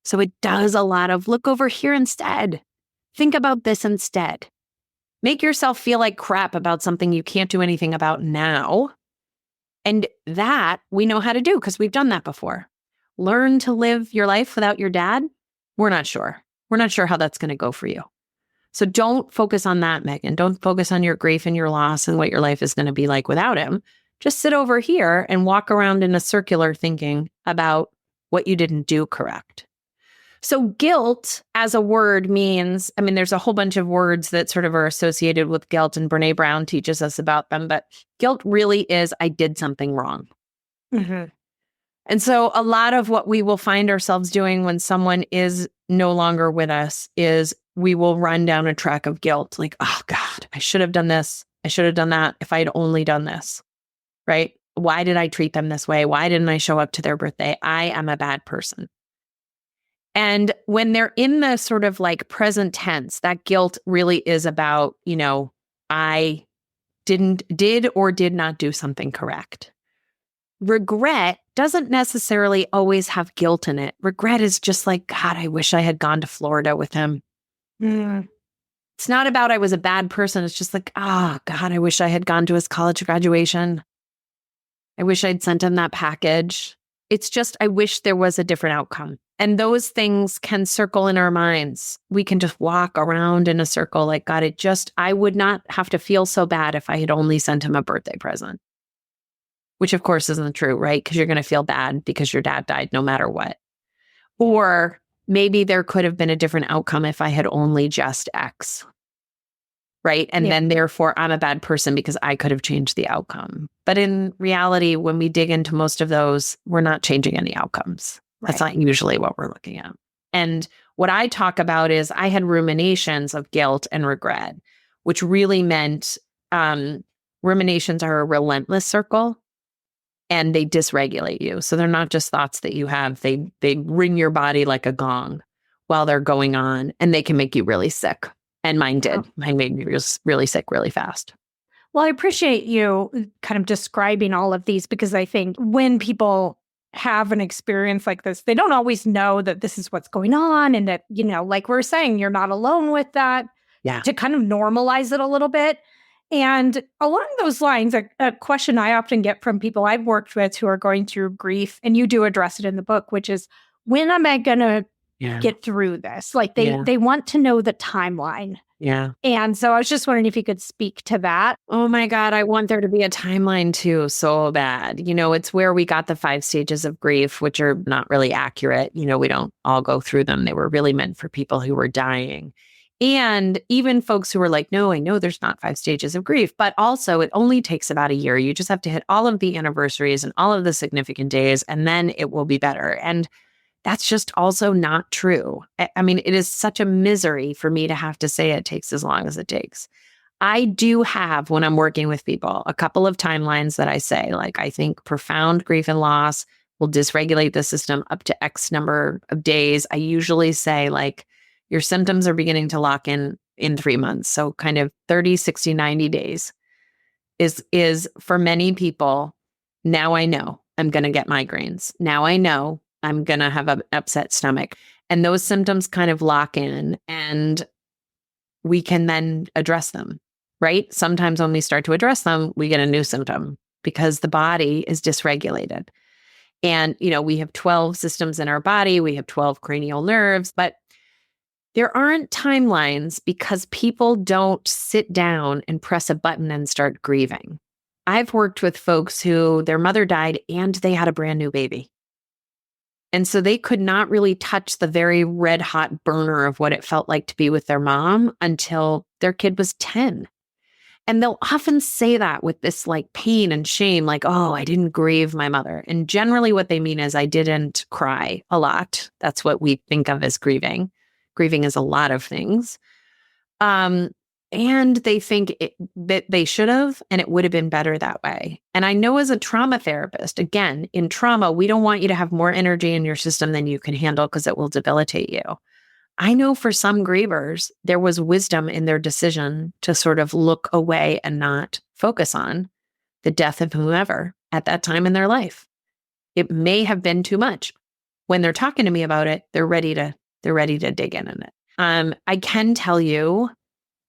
So it does a lot of look over here instead. Think about this instead. Make yourself feel like crap about something you can't do anything about now. And that we know how to do because we've done that before. Learn to live your life without your dad. We're not sure. We're not sure how that's going to go for you. So don't focus on that, Meghan. Don't focus on your grief and your loss and what your life is going to be like without him. Just sit over here and walk around in a circular thinking about what you didn't do correct. So guilt as a word means, there's a whole bunch of words that sort of are associated with guilt, and Brene Brown teaches us about them, but guilt really is, I did something wrong. Mm-hmm. And so a lot of what we will find ourselves doing when someone is no longer with us is we will run down a track of guilt. Like, oh God, I should have done this. I should have done that if I had only done this, right? Why did I treat them this way? Why didn't I show up to their birthday? I am a bad person. And when they're in the sort of like present tense, that guilt really is about, I did or did not do something correct. Regret doesn't necessarily always have guilt in it. Regret is just like, God, I wish I had gone to Florida with him. It's not about I was a bad person. It's just like, God, I wish I had gone to his college graduation. I wish I'd sent him that package. It's just, I wish there was a different outcome. And those things can circle in our minds. We can just walk around in a circle like, God, I would not have to feel so bad if I had only sent him a birthday present. Which of course isn't true, right? Because you're going to feel bad because your dad died no matter what. Or maybe there could have been a different outcome if I had only just X, right? And then therefore I'm a bad person because I could have changed the outcome. But in reality, when we dig into most of those, we're not changing any outcomes. Right. That's not usually what we're looking at. And what I talk about is I had ruminations of guilt and regret, which really meant ruminations are a relentless circle. And they dysregulate you. So they're not just thoughts that you have. They ring your body like a gong while they're going on, and they can make you really sick. And mine did. Mine made me really sick really fast. Well, I appreciate you kind of describing all of these because I think when people have an experience like this, they don't always know that this is what's going on and that, like we're saying, you're not alone with that. Yeah. To kind of normalize it a little bit. And along those lines, a question I often get from people I've worked with who are going through grief, and you do address it in the book, which is, when am I going to get through this? Like they want to know the timeline. Yeah. And so I was just wondering if you could speak to that. Oh my God, I want there to be a timeline too, so bad. It's where we got the 5 stages of grief, which are not really accurate. We don't all go through them. They were really meant for people who were dying. And even folks who were like, no, I know there's not 5 stages of grief, but also it only takes about a year. You just have to hit all of the anniversaries and all of the significant days, and then it will be better. And that's just also not true. It is such a misery for me to have to say it takes as long as it takes. I do have, when I'm working with people, a couple of timelines that I say, like, I think profound grief and loss will dysregulate the system up to X number of days. I usually say, like, your symptoms are beginning to lock in 3 months. So kind of 30, 60, 90 days is for many people, now I know I'm going to get migraines. Now I know I'm going to have an upset stomach. And those symptoms kind of lock in and we can then address them, right? Sometimes when we start to address them, we get a new symptom because the body is dysregulated. And, we have 12 systems in our body. We have 12 cranial nerves, but there aren't timelines because people don't sit down and press a button and start grieving. I've worked with folks who their mother died and they had a brand new baby. And so they could not really touch the very red hot burner of what it felt like to be with their mom until their kid was 10. And they'll often say that with this like pain and shame, like, oh, I didn't grieve my mother. And generally what they mean is I didn't cry a lot. That's what we think of as grieving. Grieving is a lot of things. and they think that they should have, and it would have been better that way. And I know as a trauma therapist, again, in trauma, we don't want you to have more energy in your system than you can handle because it will debilitate you. I know for some grievers, there was wisdom in their decision to sort of look away and not focus on the death of whomever at that time in their life. It may have been too much. When they're talking to me about it, they're ready to dig in on it. I can tell you,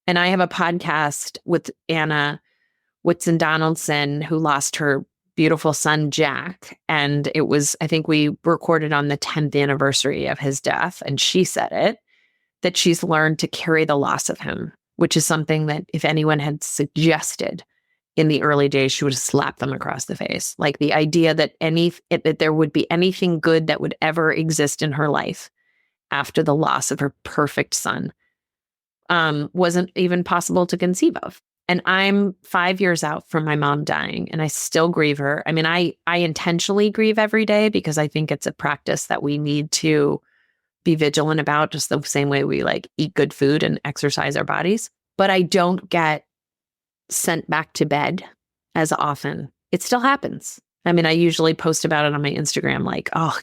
and I have a podcast with Anna Whitson Donaldson, who lost her beautiful son, Jack. And it was, I think we recorded on the 10th anniversary of his death. And she said it, that she's learned to carry the loss of him, which is something that if anyone had suggested in the early days, she would have slapped them across the face. Like the idea that that there would be anything good that would ever exist in her life after the loss of her perfect son wasn't even possible to conceive of. And I'm 5 years out from my mom dying, and I still grieve her. I mean, I intentionally grieve every day because I think it's a practice that we need to be vigilant about, just the same way we like eat good food and exercise our bodies. But I don't get sent back to bed as often. It still happens. I mean, I usually post about it on my Instagram, like, oh,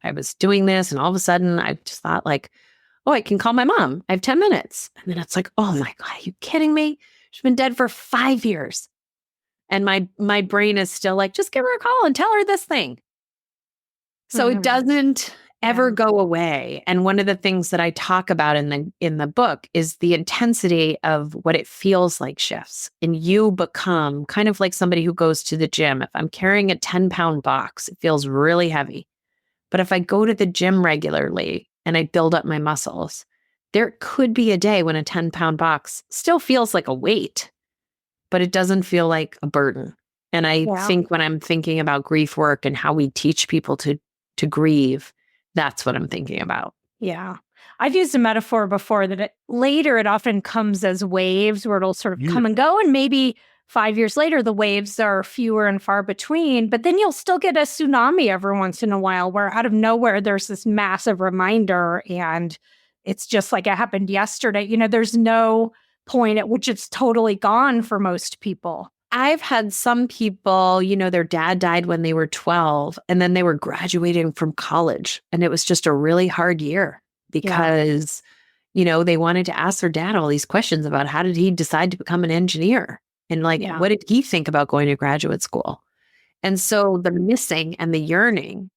I was doing this, and all of a sudden I just thought like, oh, I can call my mom. I have 10 minutes. And then it's like, oh my God, are you kidding me? She's been dead for 5 years. And my brain is still like, just give her a call and tell her this thing. So it doesn't ever go away. And one of the things that I talk about in the book is the intensity of what it feels like shifts. And you become kind of like somebody who goes to the gym. If I'm carrying a 10-pound box, it feels really heavy. But if I go to the gym regularly and I build up my muscles, there could be a day when a 10-pound box still feels like a weight, but it doesn't feel like a burden. And I think when I'm thinking about grief work and how we teach people to grieve, that's what I'm thinking about. Yeah. I've used a metaphor before that later it often comes as waves where it'll sort of come and go. And maybe 5 years later, the waves are fewer and far between. But then you'll still get a tsunami every once in a while where out of nowhere, there's this massive reminder. And it's just like it happened yesterday. There's no point at which it's totally gone for most people. I've had some people, their dad died when they were 12 and then they were graduating from college. And it was just a really hard year because, they wanted to ask their dad all these questions about how did he decide to become an engineer? And what did he think about going to graduate school? And so the missing and the yearning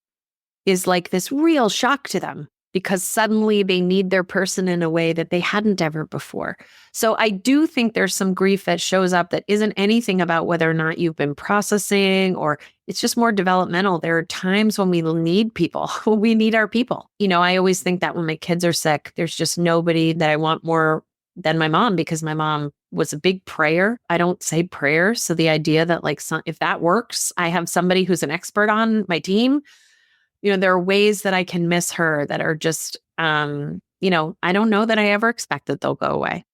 is like this real shock to them because suddenly they need their person in a way that they hadn't ever before. So I do think there's some grief that shows up that isn't anything about whether or not you've been processing or it's just more developmental. There are times when we need people. We need our people. I always think that when my kids are sick, there's just nobody that I want more than my mom because my mom was a big prayer. I don't say prayers. So the idea that if that works, I have somebody who's an expert on my team. There are ways that I can miss her that are just, I don't know that I ever expect that they'll go away.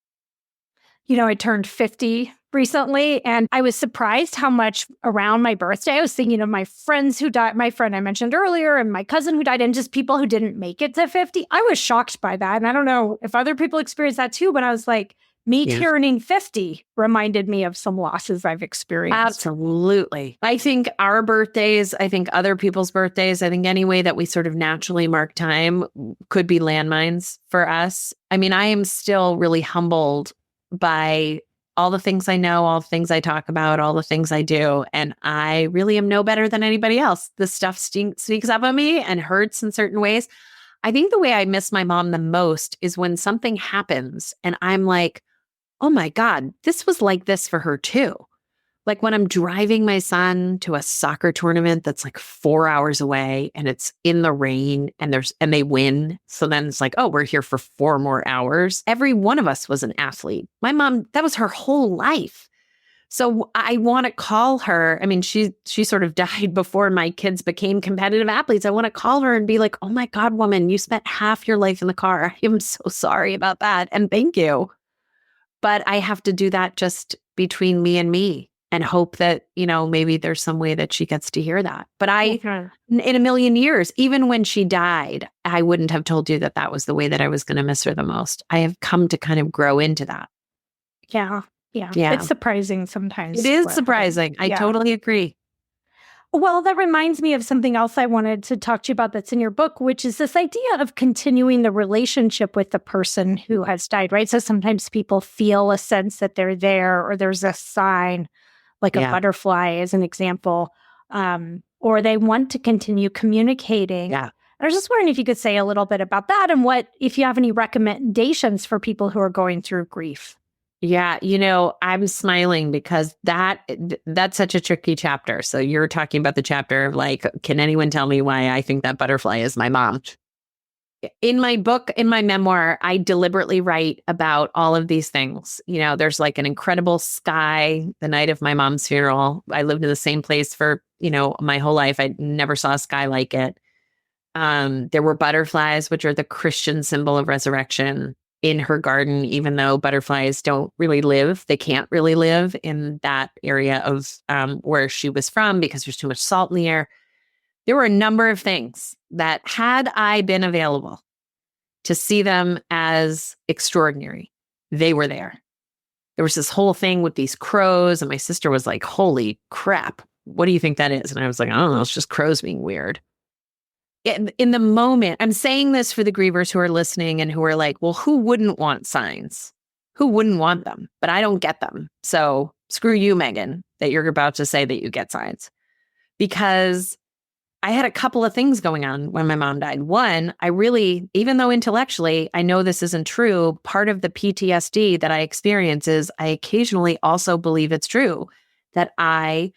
I turned 50 recently, and I was surprised how much around my birthday, I was thinking of my friends who died, my friend I mentioned earlier, and my cousin who died, and just people who didn't make it to 50. I was shocked by that. And I don't know if other people experience that too, but I was like, turning 50 reminded me of some losses I've experienced. Absolutely. I think our birthdays, I think other people's birthdays, I think any way that we sort of naturally mark time could be landmines for us. I mean, I am still really humbled by all the things I know, all the things I talk about, all the things I do. And I really am no better than anybody else. This stuff sneaks up on me and hurts in certain ways. I think the way I miss my mom the most is when something happens and I'm like, oh my God, this was like this for her too. Like when I'm driving my son to a soccer tournament that's like 4 hours away and it's in the rain and they win. So then it's like, oh, we're here for 4 more hours. Every one of us was an athlete. My mom, that was her whole life. So I want to call her. I mean, she sort of died before my kids became competitive athletes. I want to call her and be like, oh my God, woman, you spent half your life in the car. I am so sorry about that. And thank you. But I have to do that just between me and me and hope that, maybe there's some way that she gets to hear that. But in a million years, even when she died, I wouldn't have told you that was the way that I was going to miss her the most. I have come to kind of grow into that. Yeah. Yeah. It's surprising sometimes. It is what surprising. happens. I totally agree. Well, that reminds me of something else I wanted to talk to you about that's in your book, which is this idea of continuing the relationship with the person who has died, right? So sometimes people feel a sense that they're there, or there's a sign, like a Yeah. butterfly as an example, or they want to continue communicating. Yeah. I was just wondering if you could say a little bit about that, and if you have any recommendations for people who are going through grief. Yeah, I'm smiling because that's such a tricky chapter. So you're talking about the chapter of like, can anyone tell me why I think that butterfly is my mom? In my book, in my memoir, I deliberately write about all of these things. There's like an incredible sky the night of my mom's funeral. I lived in the same place for, my whole life. I never saw a sky like it. There were butterflies, which are the Christian symbol of resurrection, in her garden, even though butterflies don't really live. They can't really live in that area of where she was from because there's too much salt in the air. There were a number of things that, had I been available to see them as extraordinary, they were there. There was this whole thing with these crows, and my sister was like, holy crap, what do you think that is? And I was like, I don't know, it's just crows being weird. In the moment, I'm saying this for the grievers who are listening and who are like, well, who wouldn't want signs? Who wouldn't want them? But I don't get them. So screw you, Meghan, that you're about to say that you get signs. Because I had a couple of things going on when my mom died. One, I really, even though intellectually I know this isn't true, part of the PTSD that I experience is I occasionally also believe it's true that I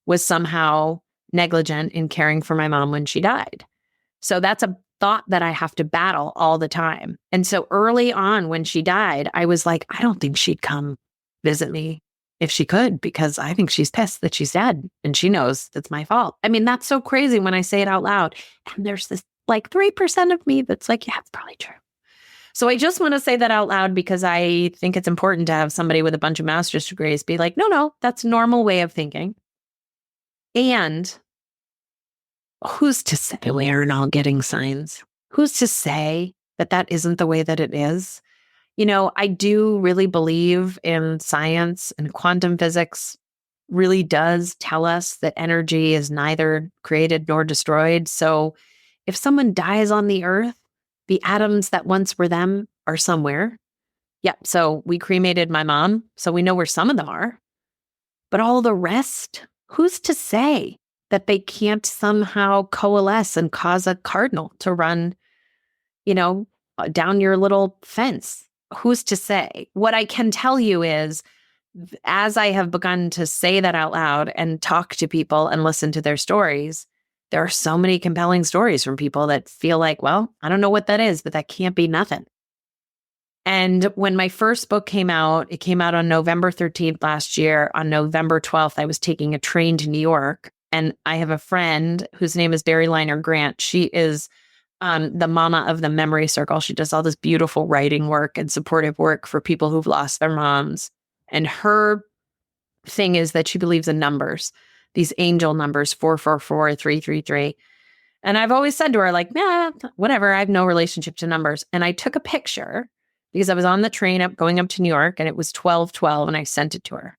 was somehow negligent in caring for my mom when she died. So that's a thought that I have to battle all the time. And so early on when she died, I was like, I don't think she'd come visit me if she could, because I think she's pissed that she's dead and she knows it's my fault. I mean, that's so crazy when I say it out loud. And there's this like 3% of me that's like, yeah, it's probably true. So I just want to say that out loud because I think it's important to have somebody with a bunch of master's degrees be like, no, that's a normal way of thinking. And who's to say we aren't all getting signs? Who's to say that that isn't the way that it is? I do really believe in science, and quantum physics really does tell us that energy is neither created nor destroyed. So if someone dies on the earth, the atoms that once were them are somewhere. Yeah, so we cremated my mom, so we know where some of them are. But all the rest, who's to say that they can't somehow coalesce and cause a cardinal to run, down your little fence? Who's to say? What I can tell you is, as I have begun to say that out loud and talk to people and listen to their stories, there are so many compelling stories from people that feel like, well, I don't know what that is, but that can't be nothing. And when my first book came out, it came out on November 13th last year. On November 12th, I was taking a train to New York. And I have a friend whose name is Barry Liner Grant. She is the mama of the Memory Circle. She does all this beautiful writing work and supportive work for people who've lost their moms. And her thing is that she believes in numbers, these angel numbers, 444, 333. And I've always said to her, like, nah, whatever, I have no relationship to numbers. And I took a picture because I was on the train going up to New York, and it was 12:12, and I sent it to her.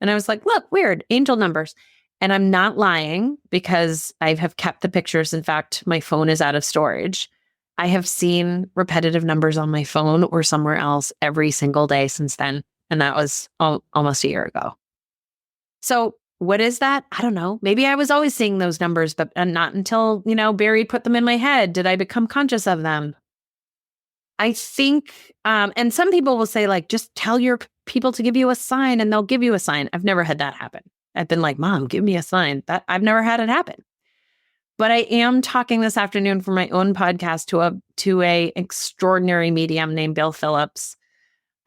And I was like, look, weird, angel numbers. And I'm not lying because I have kept the pictures. In fact, my phone is out of storage. I have seen repetitive numbers on my phone or somewhere else every single day since then. And that was almost a year ago. So what is that? I don't know. Maybe I was always seeing those numbers, but not until, Barry put them in my head did I become conscious of them. I think, and some people will say, like, just tell your people to give you a sign and they'll give you a sign. I've never had that happen. I've been like, Mom, give me a sign. I've never had it happen. But I am talking this afternoon for my own podcast to a extraordinary medium named Bill Phillips.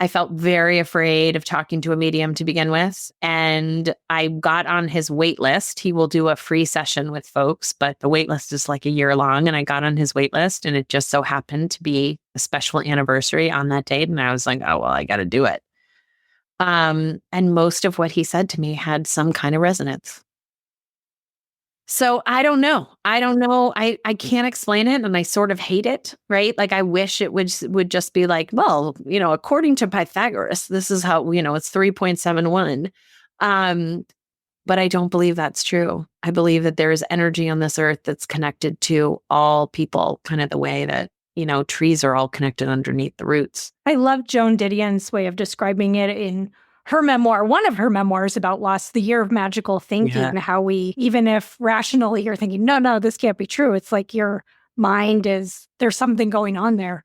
I felt very afraid of talking to a medium to begin with, and I got on his wait list. He will do a free session with folks, but the wait list is like a year long, and I got on his wait list, and it just so happened to be a special anniversary on that date, and I was like, oh, well, I got to do it. And most of what he said to me had some kind of resonance. So I don't know. I can't explain it, and I sort of hate it, right? Like I wish it would just be like, well, according to Pythagoras, this is how, it's 3.71. But I don't believe that's true. I believe that there is energy on this earth that's connected to all people, kind of the way that, trees are all connected underneath the roots. I love Joan Didion's way of describing it in her memoir, one of her memoirs about loss, The Year of Magical Thinking, Yeah. how we, even if rationally you're thinking, no, this can't be true, it's like your mind there's something going on there.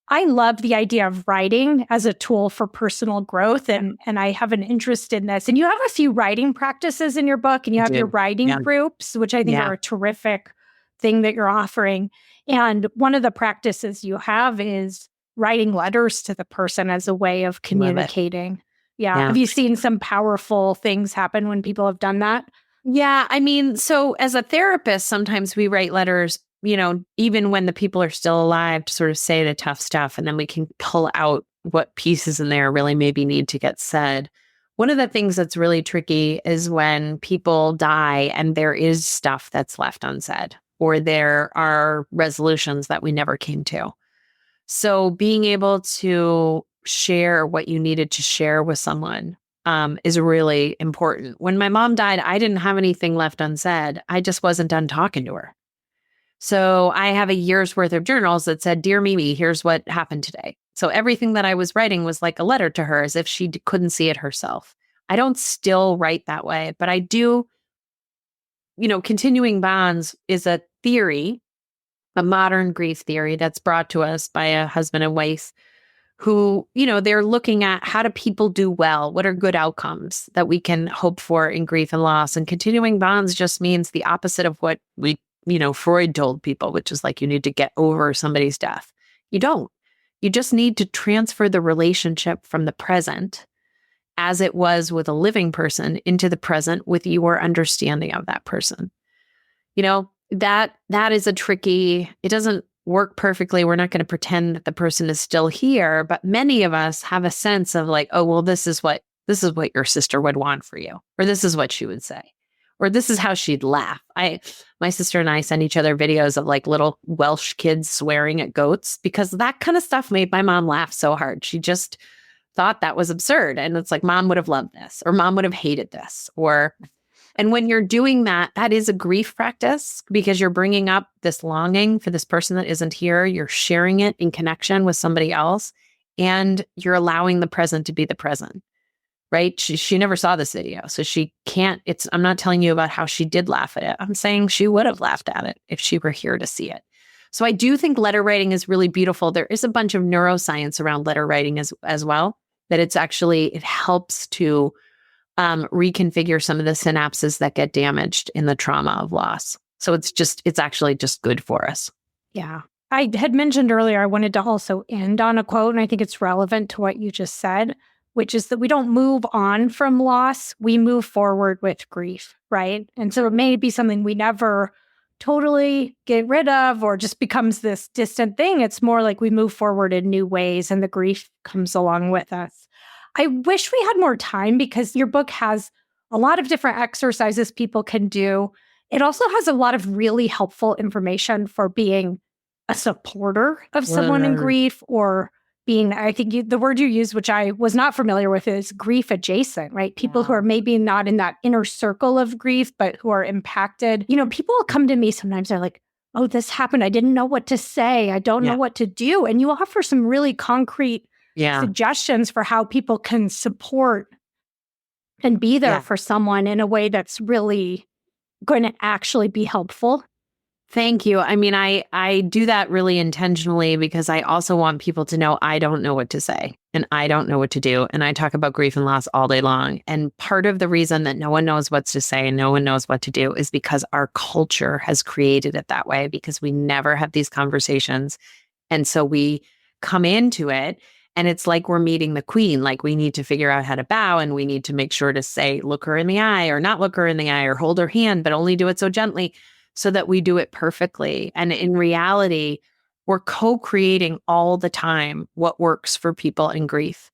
I love the idea of writing as a tool for personal growth, and I have an interest in this. And you have a few writing practices in your book, and you have your writing groups, which I think are a terrific thing that you're offering. And one of the practices you have is writing letters to the person as a way of communicating. Yeah. Have you seen some powerful things happen when people have done that? Yeah. I mean, so as a therapist, sometimes we write letters, even when the people are still alive, to sort of say the tough stuff, and then we can pull out what pieces in there really maybe need to get said. One of the things that's really tricky is when people die and there is stuff that's left unsaid, or there are resolutions that we never came to. So being able to share what you needed to share with someone is really important. When my mom died, I didn't have anything left unsaid. I just wasn't done talking to her. So I have a year's worth of journals that said, "Dear Mimi, here's what happened today." So everything that I was writing was like a letter to her, as if she couldn't see it herself. I don't still write that way, but I do. Continuing bonds is a theory, a modern grief theory that's brought to us by a husband and wife who, they're looking at how do people do well? What are good outcomes that we can hope for in grief and loss? And continuing bonds just means the opposite of what Freud told people, which is like you need to get over somebody's death. You don't. You just need to transfer the relationship from the present, as it was with a living person, into the present with your understanding of that person. That is a tricky, it doesn't work perfectly. We're not going to pretend that the person is still here, but many of us have a sense of like, oh, well, this is what your sister would want for you, or this is what she would say, or this is how she'd laugh. My sister and I send each other videos of like little Welsh kids swearing at goats, because that kind of stuff made my mom laugh so hard. She just thought that was absurd. And it's like, mom would have loved this, or mom would have hated this, and when you're doing that, that is a grief practice, because you're bringing up this longing for this person that isn't here. You're sharing it in connection with somebody else, and you're allowing the present to be the present, right? She never saw this video, so she can't, I'm not telling you about how she did laugh at it. I'm saying she would have laughed at it if she were here to see it. So I do think letter writing is really beautiful. There is a bunch of neuroscience around letter writing as well, that it helps to reconfigure some of the synapses that get damaged in the trauma of loss. So it's actually just good for us. Yeah. I had mentioned earlier, I wanted to also end on a quote, and I think it's relevant to what you just said, which is that we don't move on from loss, we move forward with grief, right? And so it may be something we never totally get rid of, or just becomes this distant thing. It's more like we move forward in new ways, and the grief comes along with us. I wish we had more time, because your book has a lot of different exercises people can do. It also has a lot of really helpful information for being a supporter of someone in grief, or being, I think the word you used, which I was not familiar with, is grief adjacent, right? People who are maybe not in that inner circle of grief, but who are impacted. People will come to me sometimes, they're like, oh, this happened. I didn't know what to say. I don't know what to do. And you offer some really concrete suggestions for how people can support and be there for someone in a way that's really going to actually be helpful. Thank you. I mean, I do that really intentionally, because I also want people to know I don't know what to say, and I don't know what to do. And I talk about grief and loss all day long. And part of the reason that no one knows what to say and no one knows what to do is because our culture has created it that way, because we never have these conversations. And so we come into it, and it's like we're meeting the queen. Like, we need to figure out how to bow, and we need to make sure to say, look her in the eye, or not look her in the eye, or hold her hand, but only do it so gently, so that we do it perfectly. And in reality, we're co-creating all the time what works for people in grief.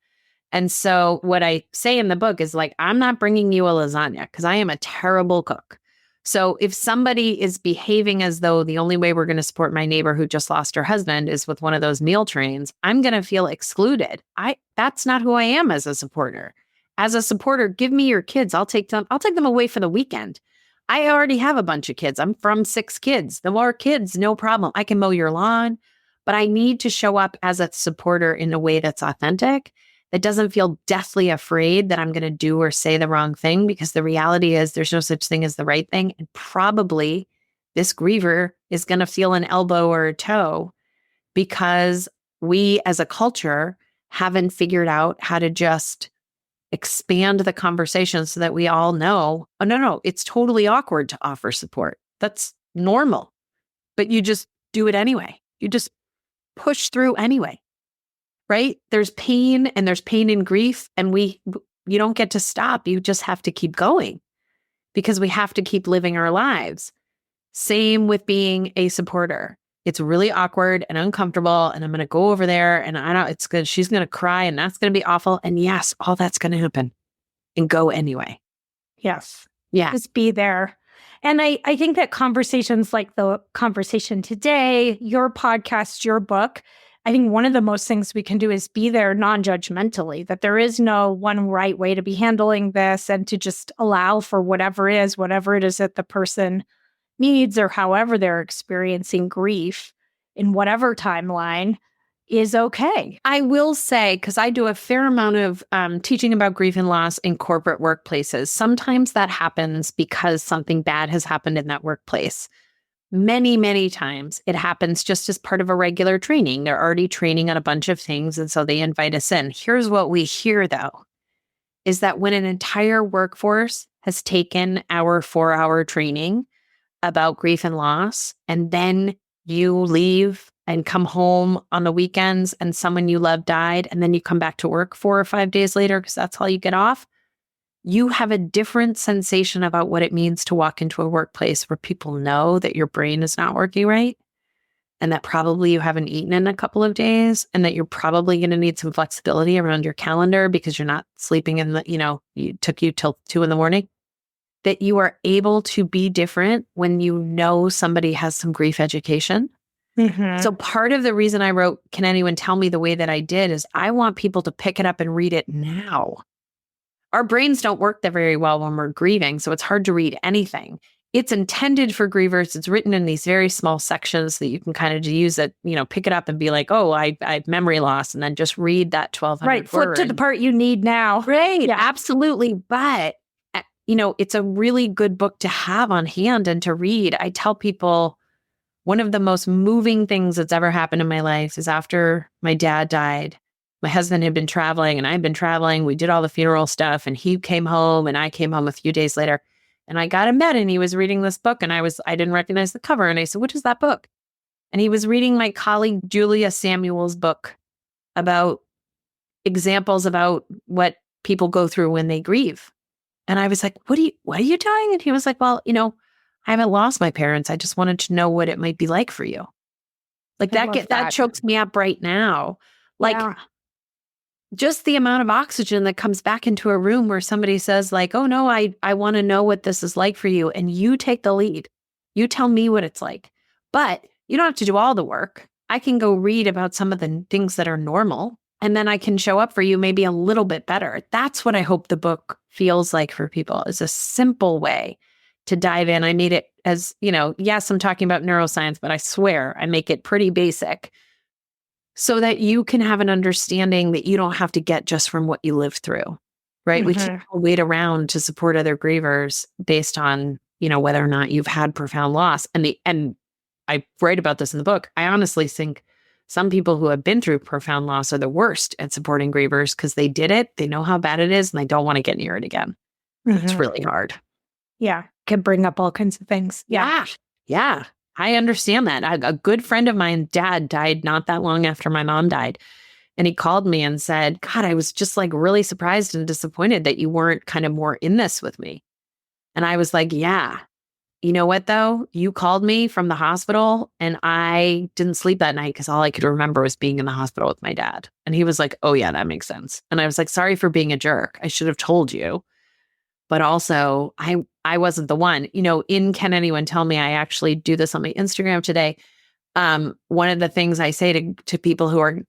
And so what I say in the book is like, I'm not bringing you a lasagna, because I am a terrible cook. So if somebody is behaving as though the only way we're going to support my neighbor who just lost her husband is with one of those meal trains, I'm going to feel excluded. That's not who I am as a supporter. As a supporter, give me your kids. I'll take them away for the weekend. I already have a bunch of kids. I'm from 6 kids. The more kids, no problem. I can mow your lawn, but I need to show up as a supporter in a way that's authentic, that doesn't feel deathly afraid that I'm going to do or say the wrong thing, because the reality is there's no such thing as the right thing. And probably this griever is going to feel an elbow or a toe because we as a culture haven't figured out how to just expand the conversation so that we all know, oh, no, it's totally awkward to offer support. That's normal. But you just do it anyway. You just push through anyway, right? There's pain and grief, and you don't get to stop. You just have to keep going because we have to keep living our lives. Same with being a supporter. It's really awkward and uncomfortable, and I'm going to go over there and she's going to cry and that's going to be awful. And yes, all that's going to happen, and go anyway. Yes. Yeah. Just be there. And I think that conversations like the conversation today, your podcast, your book, I think one of the most things we can do is be there non-judgmentally, that there is no one right way to be handling this, and to just allow for whatever it is that the person needs, or however they're experiencing grief in whatever timeline is okay. I will say, because I do a fair amount of teaching about grief and loss in corporate workplaces, sometimes that happens because something bad has happened in that workplace. Many, many times it happens just as part of a regular training. They're already training on a bunch of things, and so they invite us in. Here's what we hear, though, is that when an entire workforce has taken our 4-hour training about grief and loss, and then you leave and come home on the weekends and someone you love died, and then you come back to work 4 or 5 days later because that's all you get off, you have a different sensation about what it means to walk into a workplace where people know that your brain is not working right, and that probably you haven't eaten in a couple of days, and that you're probably going to need some flexibility around your calendar because you're not sleeping it took you till 2 a.m. That you are able to be different when you know somebody has some grief education. Mm-hmm. So part of the reason I wrote, Can Anyone Tell Me, the way that I did, is I want people to pick it up and read it now. Our brains don't work that very well when we're grieving, so it's hard to read anything. It's intended for grievers. It's written in these very small sections that you can kind of use it, pick it up and be like, oh, I have memory loss, and then just read that 1,200 Right, flip to the part you need now. Right, Yeah. absolutely. But it's a really good book to have on hand and to read. I tell people one of the most moving things that's ever happened in my life is after my dad died. My husband had been traveling and I'd been traveling. We did all the funeral stuff, and he came home and I came home a few days later, and I got him met, and he was reading this book, and I didn't recognize the cover. And I said, what is that book? And he was reading my colleague Julia Samuel's book about examples about what people go through when they grieve. And I was like, what are you doing? And he was like, well, I haven't lost my parents. I just wanted to know what it might be like for you. Like that chokes me up right now. Like, Yeah. Just the amount of oxygen that comes back into a room where somebody says like, oh no, I want to know what this is like for you. And you take the lead. You tell me what it's like. But you don't have to do all the work. I can go read about some of the things that are normal, and then I can show up for you maybe a little bit better. That's what I hope the book feels like for people, is a simple way to dive in. I made it as, yes, I'm talking about neuroscience, but I swear I make it pretty basic so that you can have an understanding that you don't have to get just from what you lived through, right? Mm-hmm. We can't wait around to support other grievers based on, whether or not you've had profound loss. And I write about this in the book. I honestly think some people who have been through profound loss are the worst at supporting grievers because they did it, they know how bad it is, and they don't want to get near it again. Mm-hmm. It's really hard. Yeah. Can bring up all kinds of things. Yeah. Yeah. I understand that. A good friend of mine, dad, died not that long after my mom died. And he called me and said, God, I was just like really surprised and disappointed that you weren't kind of more in this with me. And I was like, yeah. You know what, though? You called me from the hospital and I didn't sleep that night because all I could remember was being in the hospital with my dad. And he was like, oh, yeah, that makes sense. And I was like, sorry for being a jerk. I should have told you. but also I wasn't the one. In Can Anyone Tell Me, I actually do this on my Instagram today. One of the things I say to people who are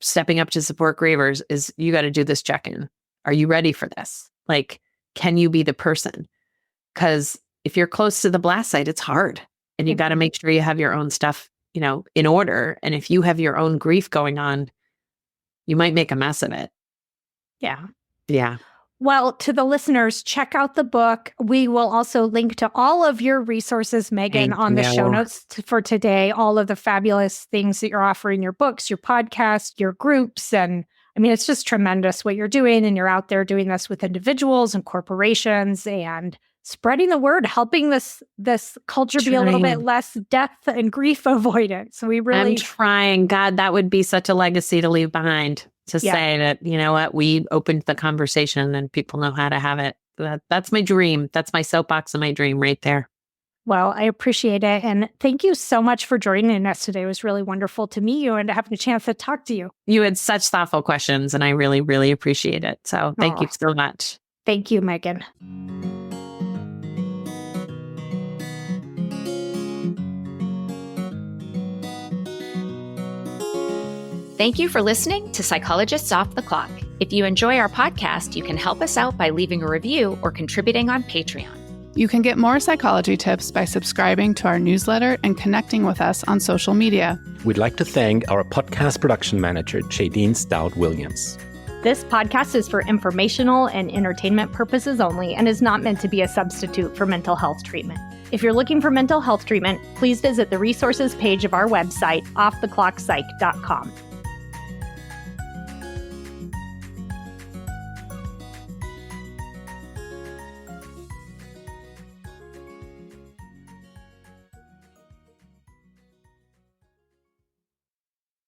stepping up to support grievers is you got to do this check-in. Are you ready for this? Like, can you be the person? Because if you're close to the blast site, it's hard. And you got to make sure you have your own stuff, in order. And if you have your own grief going on, you might make a mess of it. Yeah. Yeah. Well, to the listeners, check out the book. We will also link to all of your resources, Meghan, on the show notes for today, all of the fabulous things that you're offering, your books, your podcast, your groups. And I mean, it's just tremendous what you're doing. And you're out there doing this with individuals and corporations and spreading the word, helping this culture be a little bit less death and grief avoidant. So I'm trying. God, that would be such a legacy to leave behind. To say that, you know what, we opened the conversation and people know how to have it. That's my dream. That's my soapbox and my dream right there. Well, I appreciate it. And thank you so much for joining us today. It was really wonderful to meet you and to have a chance to talk to you. You had such thoughtful questions and I really, really appreciate it. So thank you so much. Thank you, Meghan. Thank you for listening to Psychologists Off the Clock. If you enjoy our podcast, you can help us out by leaving a review or contributing on Patreon. You can get more psychology tips by subscribing to our newsletter and connecting with us on social media. We'd like to thank our podcast production manager, Jadine Stout-Williams. This podcast is for informational and entertainment purposes only and is not meant to be a substitute for mental health treatment. If you're looking for mental health treatment, please visit the resources page of our website, offtheclockpsych.com.